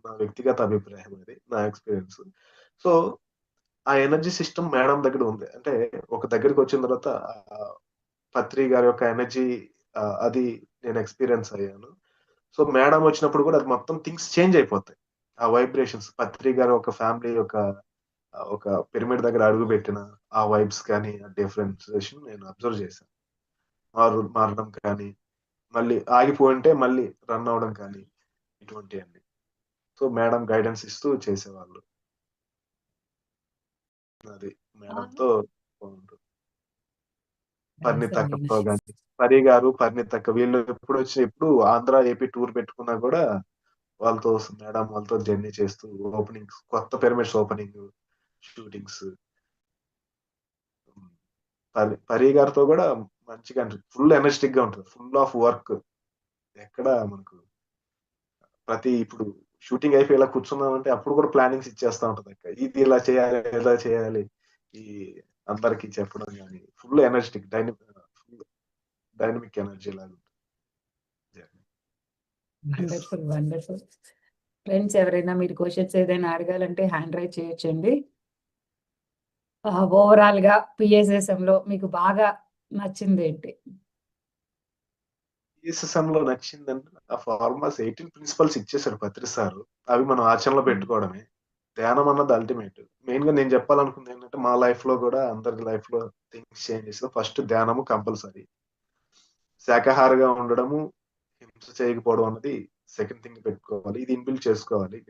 నా వ్యక్తిగత అభిప్రాయం, అది నా ఎక్స్పీరియన్స్. సో ఆ ఎనర్జీ సిస్టమ్ మేడం దగ్గర ఉంది. అంటే ఒక దగ్గరికి వచ్చిన తర్వాత పత్రి గారి యొక్క ఎనర్జీ అది నేను ఎక్స్పీరియన్స్ అయ్యాను. సో మేడం వచ్చినప్పుడు కూడా అది మొత్తం థింగ్స్ చేంజ్ అయిపోతాయి. ఆ వైబ్రేషన్స్ పత్రి గారి ఒక ఫ్యామిలీ యొక్క ఒక పిరమిడ్ దగ్గర అడుగు పెట్టిన ఆ వైబ్స్ కానీ ఆ డిఫరెన్సియేషన్ నేను అబ్జర్వ్ చేశాను. మారడం కానీ, మళ్ళీ ఆగిపోయింటే మళ్ళీ రన్ అవ్వడం కానీ, ఇటువంటివన్నీ. సో మేడం గైడెన్స్ ఇస్తూ చేసేవాళ్ళు. అది అవును. మేడంతో బాగుంటుంది. నైస్ అండి. పరిణితక్కతో గాని, పరి గారు, పరిణితక్క వీళ్ళు ఎప్పుడు ఆంధ్ర, ఏపీ టూర్ పెట్టుకున్నా కూడా వాళ్ళతో మేడం వాళ్ళతో జర్నీ చేస్తూ ఓపెనింగ్స్, కొత్త పిరమిడ్స్ ఓపెనింగ్, షూటింగ్స్. పరి గారితో కూడా మంచిగా ఫుల్ ఎనర్జెటిక్ గా ఉంటుంది, ఫుల్ ఆఫ్ వర్క్. ఎక్కడ మనకు ఇప్పుడు షూటింగ్ అయిపోయి ఇలా కూర్చున్నామంటే అప్పుడు కూడా ప్లానింగ్స్ ఇచ్చేస్తా ఉంటది అక్క, ఇది ఇలా చేయాలి ఇలా చేయాలి ఈ అందరికి చెప్పడం కానీ ఫుల్ ఎనర్జెటిక్ డైనమిక్ ఎనర్జీ లాగా ఉంటుంది. Yes. Wonderful wonderful. ఫ్రెండ్స్ ఎవరైనా మీరు క్వశ్చన్స్ ఏదైనా అడగాలంటే హ్యాండ్ రైజ్ చేయొచ్చండి. ఓవరాల్ గా పిఎస్ఎస్ఎం లో మీకు బాగా నచ్చింది ఏంటి? ఈఎస్ఎస్ఎం లో నచ్చిందంటే ఆ ఫార్మాస్ 18 ప్రిన్సిపల్స్ ఇచ్చేసాడు పత్రి సార్. అవి మనం ఆచరణలో పెట్టుకోవడమే. ధ్యానం అన్నది అల్టిమేట్. మెయిన్ గా నేను చెప్పాలనుకుంది ఏంటంటే మా లైఫ్ లో కూడా అందరి లైఫ్ లో థింగ్స్ చేంజ్ చేస్తే ఫస్ట్ ధ్యానము కంపల్సరీ. శాకాహారిగా ఉండడము, హింస చేయకపోవడం అన్నది సెకండ్ థింగ్ పెట్టుకోవాలి. ఇది ఇన్బిల్డ్ చేసుకోవాలి.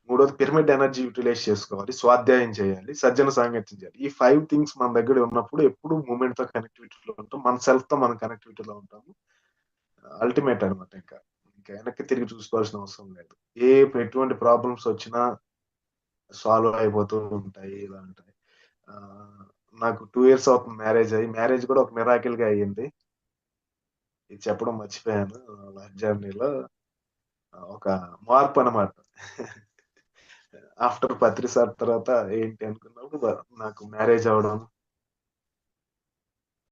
మూడోది పిరమిడ్ ఎనర్జీ యూటిలైజ్ చేసుకోవాలి, స్వాధ్యాయం చేయాలి, సజ్జన సాంగత్యం చేయాలి. ఈ 5 థింగ్స్ మన దగ్గర ఉన్నప్పుడు ఎప్పుడు మూమెంట్ తో కనెక్టివిటీలో ఉంటాం, మన సెల్ఫ్ తో మనం కనెక్టివిటీలో ఉంటాము. అల్టిమేట్ అనమాట. ఇంకా వెనక్కి తిరిగి చూసుకోవాల్సిన అవసరం లేదు. ఎటువంటి ప్రాబ్లమ్స్ వచ్చినా సాల్వ్ అయిపోతూ ఉంటాయి, ఇలా ఉంటాయి. నాకు 2 years అవుతుంది మ్యారేజ్ అయ్యి. మ్యారేజ్ కూడా ఒక మిరాకిల్ గా అయ్యింది. ఇది చెప్పడం మర్చిపోయాను. లైఫ్ జర్నీలో ఒక మార్పు అనమాట. ఆఫ్టర్ పత్రి సార్ తర్వాత ఏంటి అనుకున్నప్పుడు నాకు మ్యారేజ్ అవడం,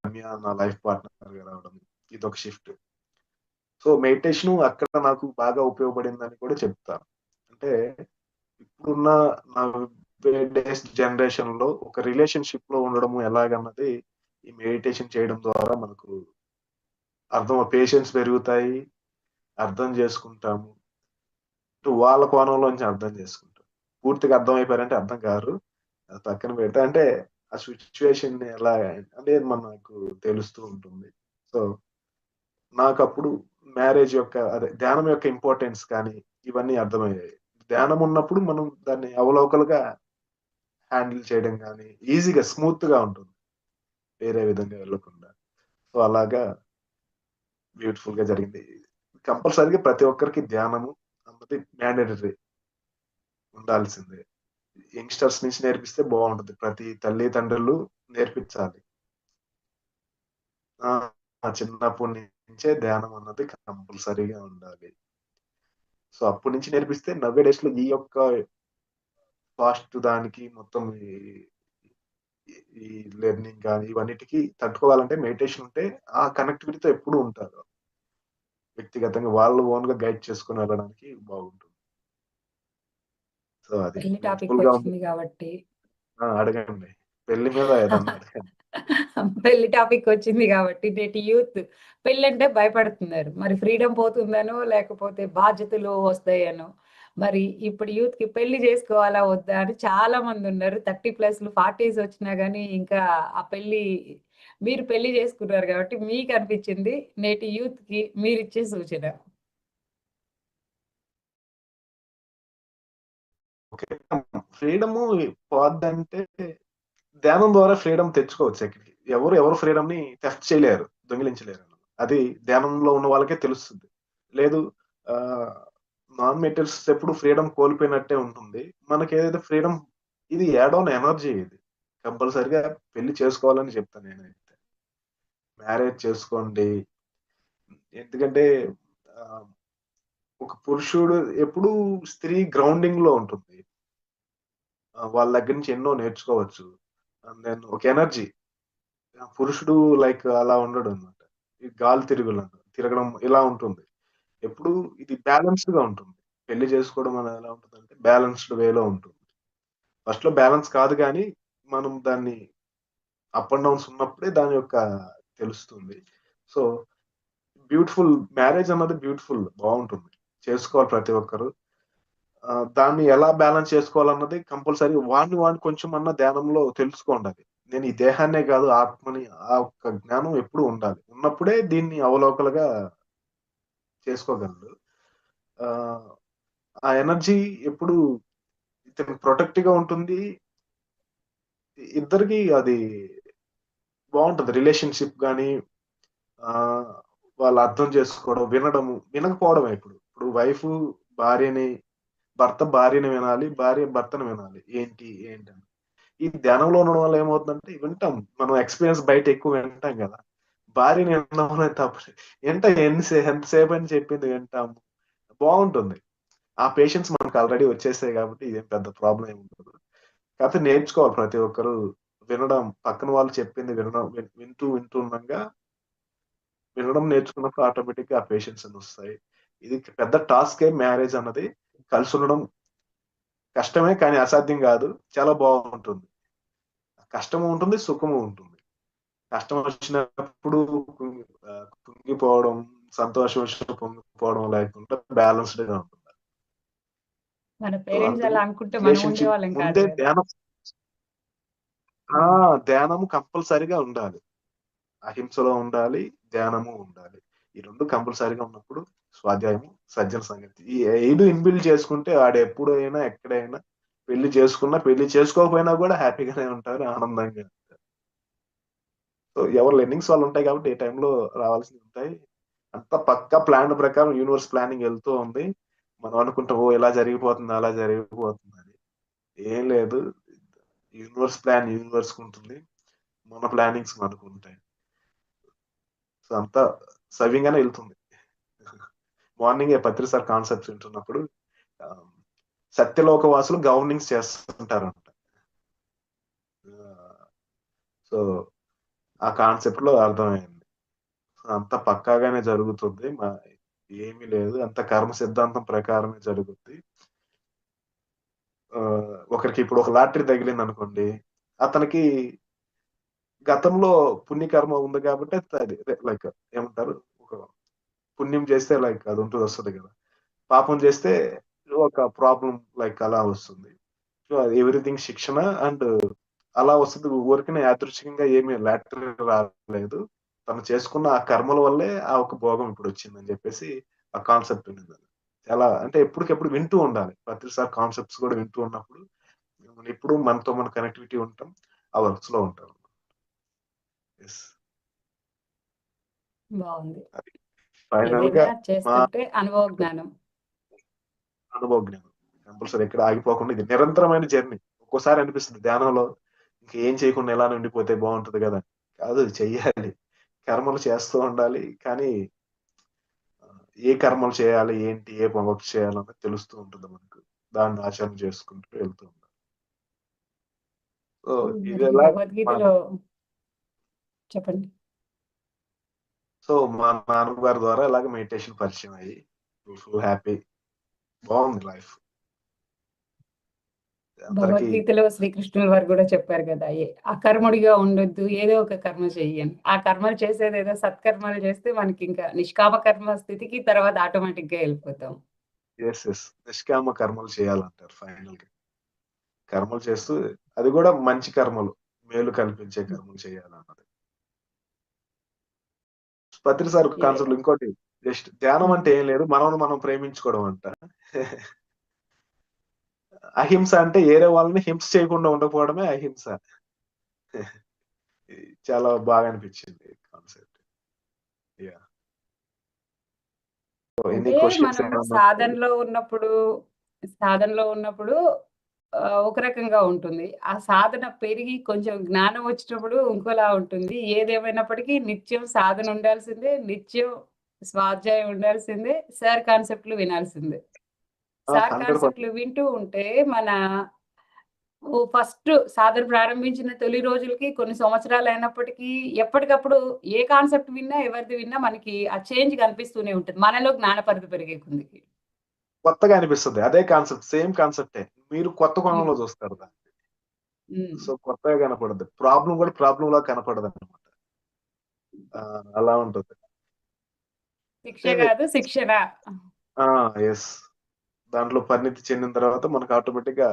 రమ్య నా లైఫ్ పార్ట్నర్ గా రావడం, ఇదొక షిఫ్ట్. సో మెడిటేషన్ అక్కడ నాకు బాగా ఉపయోగపడిందని కూడా చెప్తాను. అంటే ఇప్పుడున్న నా డేస్ జనరేషన్ లో ఒక రిలేషన్షిప్ లో ఉండడం ఎలాగన్నది ఈ మెడిటేషన్ చేయడం ద్వారా మనకు పేషెన్స్ పెరుగుతాయి, అర్థం చేసుకుంటాము. వాళ్ళ కోణంలోంచి అర్థం చేసుకుంటాం. పూర్తిగా అర్థం అయిపోయారంటే అర్థం కారు, అది పక్కన పెడితే అంటే ఆ సిచ్యువేషన్ ఎలా అనేది మనకు తెలుస్తూ ఉంటుంది. సో నాకు అప్పుడు మ్యారేజ్ యొక్క అదే ధ్యానం యొక్క ఇంపార్టెన్స్ కానీ ఇవన్నీ అర్థమయ్యాయి. ధ్యానం ఉన్నప్పుడు మనం దాన్ని అవలోకలుగా హ్యాండిల్ చేయడం కానీ ఈజీగా స్మూత్ గా ఉంటుంది, వేరే విధంగా వెళ్ళకుండా. సో అలాగా బ్యూటిఫుల్ గా జరిగింది. కంపల్సరీగా ప్రతి ఒక్కరికి ధ్యానము అన్నది మ్యాండేటరీ, ఉండాల్సిందే. యంగ్స్టర్స్ నుంచి నేర్పిస్తే బాగుంటుంది, ప్రతి తల్లిదండ్రులు నేర్పించాలి. ఆ చిన్నప్పటి నుంచే ధ్యానం అన్నది కంపల్సరీగా ఉండాలి. సో అప్పటి నుంచి నేర్పిస్తే నవ్వే డేస్ లో ఈ యొక్క ఫాస్ట్ దానికి మొత్తం ఈ లెర్నింగ్ కానీ ఇవన్నిటికి తట్టుకోవాలంటే మెడిటేషన్ ఉంటే ఆ కనెక్టివిటీతో ఎప్పుడు ఉంటారు, వ్యక్తిగతంగా వాళ్ళు ఓన్ గా గైడ్ చేసుకుని వెళ్ళడానికి బాగుంటుంది. సో అది పెళ్లి టాపిక్ బ్యూటిఫుల్ గా ఉంది. వచ్చింది కాబట్టి అడగండి, పెళ్లి మీద ఏదన్నా అడగండి. పెళ్లి టాపిక్ వచ్చింది కాబట్టి నేటి యూత్ పెళ్ళంటే భయపడుతున్నారు. మరి ఫ్రీడమ్ పోతుందనో లేకపోతే బాధ్యతలు వస్తాయనో. మరి ఇప్పుడు యూత్ కి పెళ్లి చేసుకోవాలా వద్దా అని చాలా మంది ఉన్నారు. 30+ 40s వచ్చినా గానీ ఇంకా ఆ పెళ్లి, మీరు పెళ్లి చేసుకున్నారు కాబట్టి మీకు అనిపించింది నేటి యూత్ కి మీరిచ్చే సూచన. ఓకే, ఫ్రీడమ్ పోద్దంటే ధ్యానం ద్వారా ఫ్రీడమ్ తెచ్చుకోవచ్చు. ఎక్కడికి ఎవరు ఫ్రీడమ్ ని టెస్ట్ చేయలేరు, దొంగిలించలేరు. అది ధ్యానంలో ఉన్న వాళ్ళకే తెలుస్తుంది. లేదు, ఆ నాన్ మెటీరియల్స్ ఎప్పుడు ఫ్రీడమ్ కోల్పోయినట్టే ఉంటుంది. మనకి ఏదైతే ఫ్రీడమ్, ఇది యాడ్ ఆన్ ఎనర్జీ, ఇది కంపల్సరిగా పెళ్లి చేసుకోవాలని చెప్తాను నేనైతే. మ్యారేజ్ చేసుకోండి, ఎందుకంటే ఆ, ఒక పురుషుడు ఎప్పుడు స్త్రీ గ్రౌండింగ్ లో ఉంటుంది, వాళ్ళ దగ్గర నుంచి ఎన్నో నేర్చుకోవచ్చు. అండ్ దెన్ ఒక ఎనర్జీ, పురుషుడు లైక్ అలా ఉండడు అనమాట. ఈ గాలి తిరగడం ఇలా ఉంటుంది ఎప్పుడు. ఇది బ్యాలెన్స్డ్ గా ఉంటుంది. పెళ్లి చేసుకోవడం అనేది ఎలా ఉంటుంది అంటే బ్యాలెన్స్డ్ వేలో ఉంటుంది. ఫస్ట్ లో బ్యాలెన్స్ కాదు కానీ మనం దాన్ని అప్ అండ్ డౌన్స్ ఉన్నప్పుడే దాని యొక్క తెలుస్తుంది. సో బ్యూటిఫుల్, మ్యారేజ్ అన్నది బ్యూటిఫుల్, బాగుంటుంది, చేసుకోవాలి ప్రతి ఒక్కరు. దాన్ని ఎలా బ్యాలెన్స్ చేసుకోవాలన్నది కంపల్సరీ వాడిని కొంచెం అన్న ధ్యానంలో తెలుసుకోండి. అది నేను ఈ దేహాన్నే కాదు ఆత్మని, ఆ ఒక్క జ్ఞానం ఎప్పుడు ఉండాలి, ఉన్నప్పుడే దీన్ని అవలోకలుగా చేసుకోగలరు. ఆ ఆ ఎనర్జీ ఎప్పుడు ఇతను ప్రొటెక్ట్ గా ఉంటుంది. ఇద్దరికి అది బాగుంటది, రిలేషన్షిప్ గానీ ఆ వాళ్ళు అర్థం చేసుకోవడం, వినకపోవడం. ఇప్పుడు ఇప్పుడు వైఫ్ భార్యని, భర్త భార్యని వినాలి, భార్య భర్తను వినాలి, ఏంటి అని. ఈ ధ్యానంలో ఉండడం వల్ల ఏమవుతుందంటే వింటాం, మనం ఎక్స్పీరియన్స్ బయట ఎక్కువ వింటాం కదా, భార్యని వినడం అనేది తప్పు. ఎంతసేపు అని చెప్పింది వింటాము, బాగుంటుంది. ఆ పేషెన్స్ మనకు ఆల్రెడీ వచ్చేసాయి కాబట్టి ఇదేం పెద్ద ప్రాబ్లం ఏమి ఉండదు. కాకపోతే నేర్చుకోవాలి ప్రతి ఒక్కరు, వినడం, పక్కన వాళ్ళు చెప్పింది వినడం, వింటూ ఉండగా వినడం నేర్చుకున్నప్పుడు ఆటోమేటిక్ గా ఆ పేషెన్స్ అని వస్తాయి. ఇది పెద్ద టాస్క్ మ్యారేజ్ అన్నది. కలిసి ఉండడం కష్టమే కానీ అసాధ్యం కాదు, చాలా బాగుంటుంది. కష్టము ఉంటుంది, సుఖము ఉంటుంది. కష్టం వచ్చినప్పుడు కుంగిపోవడం, సంతోషం వచ్చినప్పుడు పొంగిపోవడం లేకుండా బ్యాలెన్స్డ్ గా ఉంటుంది. మన సో పేరెంట్స్ అందుకు అలా అనుకుంటే మనం రిలేషన్షిప్ ఉండేవాళ్ళం కాదు ముందే కదా. ధ్యానం, ధ్యానము కంపల్సరిగా ఉండాలి. అహింసలో ఉండాలి, ధ్యానము ఉండాలి. ఈ రెండు కంపల్సరీగా ఉన్నప్పుడు స్వాధ్యాయము, సజ్జన సంగతి, ఈ 5 ఇన్బిల్డ్ చేసుకుంటే ఆడు ఎప్పుడైనా ఎక్కడైనా పెళ్లి చేసుకున్నా పెళ్లి చేసుకోకపోయినా కూడా హ్యాపీగానే ఉంటారు, ఆనందంగా. సో ఎవరు లెర్నింగ్స్ వాళ్ళు ఉంటాయి కాబట్టి ఏ టైంలో రావాల్సినవి ఉంటాయి. అంత పక్కా ప్లాన్ ప్రకారం యూనివర్స్ ప్లానింగ్ వెళ్తూ ఉంది. మనం అనుకుంటాం ఓ ఇలా జరిగిపోతుంది అలా జరిగిపోతుంది అని. ఏం లేదు, యూనివర్స్ ప్లాన్ యూనివర్స్ ఉంటుంది, మన ప్లానింగ్స్ మనకు ఉంటాయి. సో అంతా సవ్యంగానే వెళ్తుంది. మార్నింగ్ పత్రి సార్ కాన్సెప్ట్స్ వింటున్నప్పుడు ఆ, సత్యలోక వాసులు గవర్నింగ్స్ చేస్తుంటారంట. సో ఆ కాన్సెప్ట్ లో అర్థమైంది, అంత పక్కాగానే జరుగుతుంది, ఏమీ లేదు, అంత కర్మ సిద్ధాంతం ప్రకారమే జరుగుద్ది. ఆ, ఒకరికి ఇప్పుడు ఒక లాటరీ తగిలింది అనుకోండి, అతనికి గతంలో పుణ్యకర్మ ఉంది కాబట్టి అది లైక్ ఏమంటారు, ఒక పుణ్యం చేస్తే లైక్ అది ఉంటుంది, వస్తుంది కదా. పాపం చేస్తే ఒక ప్రాబ్లం లైక్ అలా వస్తుంది. సో ఎవ్రీథింగ్ శిక్షణ అండ్ అలా వస్తుంది. ఊరికనే యాదృచ్ఛికంగా ఏమీ లాటరీ రాలేదు, తను చేసుకున్న ఆ కర్మల వల్లే ఆ ఒక భోగం ఇప్పుడు వచ్చిందని చెప్పేసి ఆ కాన్సెప్ట్ ఉంది. చాలా అంటే ఎప్పటికెప్పుడు వింటూ ఉండాలి, ప్రతిసారి కాన్సెప్ట్స్ కూడా వింటూ ఉన్నప్పుడు మనం ఎప్పుడు మనతో మన కనెక్టివిటీ ఉంటాం. ఆ వర్క్స్ లో ఉంటాం. ఎస్. బాగుంది. అది ఫైనల్ గా ఏదైనా మా చేస్తుంటే అనుభవ జ్ఞానం. అనుభవ జ్ఞానం కంపల్సరీ ఎక్కడ ఆగిపోకుండా ఇది నిరంతరమైన జర్నీ. ఒక్కోసారి అనిపిస్తుంది ధ్యానంలో ఇంకేం చేయకుండా ఎలా ఉండిపోతే బాగుంటది కదా. కాదు, చెయ్యాలి. కర్మలు చేస్తూ ఉండాలి. కానీ ఏ కర్మలు చేయాలి, ఏంటి, ఏ వర్క్ చేయాలన్నది తెలుస్తూ ఉంటుంది మనకు. దాన్ని ఆచరణ చేసుకుంటూ వెళ్తూ ఉంటాం. సో ఇది మరి ఎలా మన భగవద్గీతలో చెప్పండి. సో మా నాన్నగారి ద్వారా ఇలాగ మెడిటేషన్ పరిచయం అయ్యి ఫుల్ హ్యాపీ. బాగుంది లైఫ్. అందరికి భగవద్గీతలో శ్రీకృష్ణుల వారు కూడా చెప్పారు కదా, అకర్ముడిగా ఉండొద్దు, ఏదో ఒక కర్మ చెయ్యని. ఆ కర్మలు చేసేది ఏదో సత్కర్మలు చేస్తే మనకి ఇంకా నిష్కామ కర్మ స్థితికి తర్వాత ఆటోమేటిక్ గా వెళ్ళిపోతాం. ఎస్ ఎస్ నిష్కామ కర్మలు చేయాలంటారు ఫైనల్ గా. కర్మలు చేస్తూ అది కూడా మంచి కర్మలు, మేలు కల్పించే కర్మలు చేయాలన్నది. పత్రి సార్ ఏదైనా కాన్సెప్ట్ ఇంకోటి, జస్ట్ ధ్యానం అంటే ఏం లేదు, మనం మనం ప్రేమించుకోవడం అంట. అహింస అంటే ఏరే వాళ్ళని హింస చేయకుండా ఉండకపోవడమే అహింస. ఇది చాలా బాగా అనిపించింది కాన్సెప్ట్. యా. ఎనీ అంటే క్వశ్చన్స్ మనం ఏమన్నా? సాధనలో ఉన్నప్పుడు ఒక రకంగా ఉంటుంది. ఆ సాధన పెరిగి కొంచెం జ్ఞానం వచ్చినప్పుడు ఇంకోలా ఉంటుంది. ఏదేమైనప్పటికీ నిత్యం సాధన ఉండాల్సిందే, నిత్యం స్వాధ్యాయం ఉండాల్సిందే, సార్ కాన్సెప్ట్లు వినాల్సిందే. సార్ 100%. కాన్సెప్ట్లు వింటూ ఉంటే మన ఫస్ట్ సాధన ప్రారంభించిన తొలి రోజులకి కొన్ని సంవత్సరాలు అయినప్పటికీ ఎప్పటికప్పుడు ఏ కాన్సెప్ట్ విన్నా, ఎవరిది విన్నా మనకి ఆ చేంజ్ కనిపిస్తూనే ఉంటుంది. మనలో జ్ఞాన పరిధి పెరిగే కొందికి. కొత్తగా అనిపిస్తుంది. అదే కాన్సెప్ట్, సేమ్ కాన్సెప్టే. మీరు కొత్త హ్మ్. కోణంలో చూస్తారు దాన్ని. హ్మ్. సో కొత్తగా కనపడదు. ప్రాబ్లమ్ కూడా ప్రాబ్లమ్ లా కనపడదన్నమాట. అలా ఉంటుంది. శిక్ష అంటే కాదు శిక్షణ. యెస్. దాంట్లో పరిణితి చెందిన తర్వాత మనకు ఆటోమేటిక్‌గా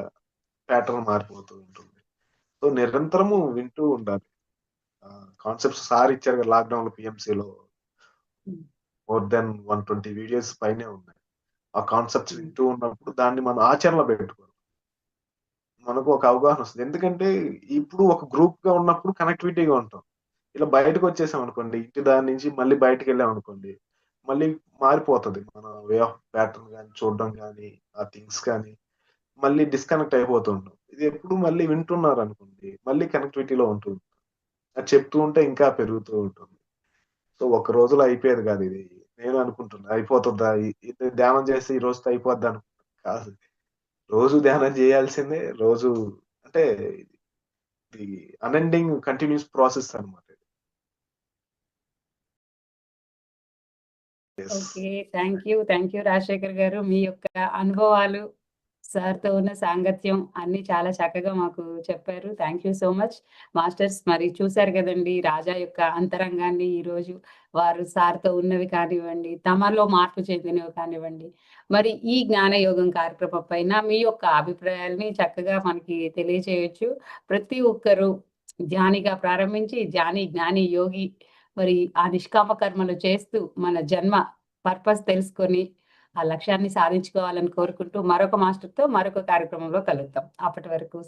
ప్యాటర్న్ మారిపోతూ ఉంటుంది. సో నిరంతరము వింటూ ఉండాలి. కాన్సెప్ట్స్ సార్ ఇచ్చారు కదా లాక్‌డౌన్‌లో పీఎంసీలో హ్మ్. మోర్ దెన్ 120 వీడియోస్ పైనే ఉన్నాయి. ఆ కాన్సెప్ట్స్ హ్మ్. వింటూ ఉన్నప్పుడు దాన్ని మనం ఆచరణలో పెట్టుకోవాలి. మనకు ఒక అవగాహన వస్తది. ఎందుకంటే ఇప్పుడు ఒక గ్రూప్‌గా ఉన్నప్పుడు కనెక్టివిటీగా ఉంటాం. ఇలా బయటకొచ్చేసామనుకోండి, ఇంటి దాని నుంచి మళ్ళీ బయటికెళ్ళామనుకోండి, మళ్ళీ మారిపోతది. మన వే ఆఫ్ ప్యాటర్న్ గాని, చూడడం గాని, ఆ థింగ్స్ కానీ, మళ్ళీ డిస్కనెక్ట్ అయిపోతూ ఉంటాం. ఇది ఎప్పుడు మళ్ళీ వింటున్నారనుకోండి, మళ్ళీ కనెక్టివిటీలో ఉంటుంది. అది చెప్తూ ఉంటే ఇంకా పెరుగుతూ ఉంటుంది. సో, ఒక్క రోజులో అయిపోయేది కాదిది. నేను అనుకుంటున్నా అయిపోతదా? ఇది ధ్యానం చేస్తే ఈ రోజుతో అయిపోద్దనుకుంటా. కాదు. రోజు ధ్యానం చేయాల్సిందే. రోజు అంటే ఇది అన్‌ఎండింగ్ కంటిన్యూయస్ ప్రాసెస్ అన్నమాట. Yes. Okay. Thank you Rajasekhar గారు. మీ యొక్క అనుభవాలు, సార్‌తో ఉన్న సాంగత్యం అన్నీ చాలా చక్కగా మాకు చెప్పారు. Thank you so much. Masters మరి చూసారు గదండీ! రాజా యొక్క అంతరంగాన్ని ఈరోజు వారు సార్‌తో ఉన్నవి కానివ్వండి, తమలో మార్పు చెందినవి కానివ్వండి, మరి ఈ జ్ఞానయోగం కార్యక్రమం పైన మీ యొక్క అభిప్రాయాల్ని చక్కగా మనకి తెలియచేయొచ్చు. ప్రతి ఒక్కరు ధ్యానిగా ప్రారంభించి ధ్యాని, జ్ఞాని, యోగి మరి ఆ నిష్కామ కర్మలు చేస్తూ మన జన్మ పర్పస్ తెలుసుకొని ఆ లక్ష్యాన్ని సాధించుకోవాలని కోరుకుంటూ మరొక మాస్టర్‌తో మరొక కార్యక్రమంలో కలుద్దాం. అప్పటి వరకు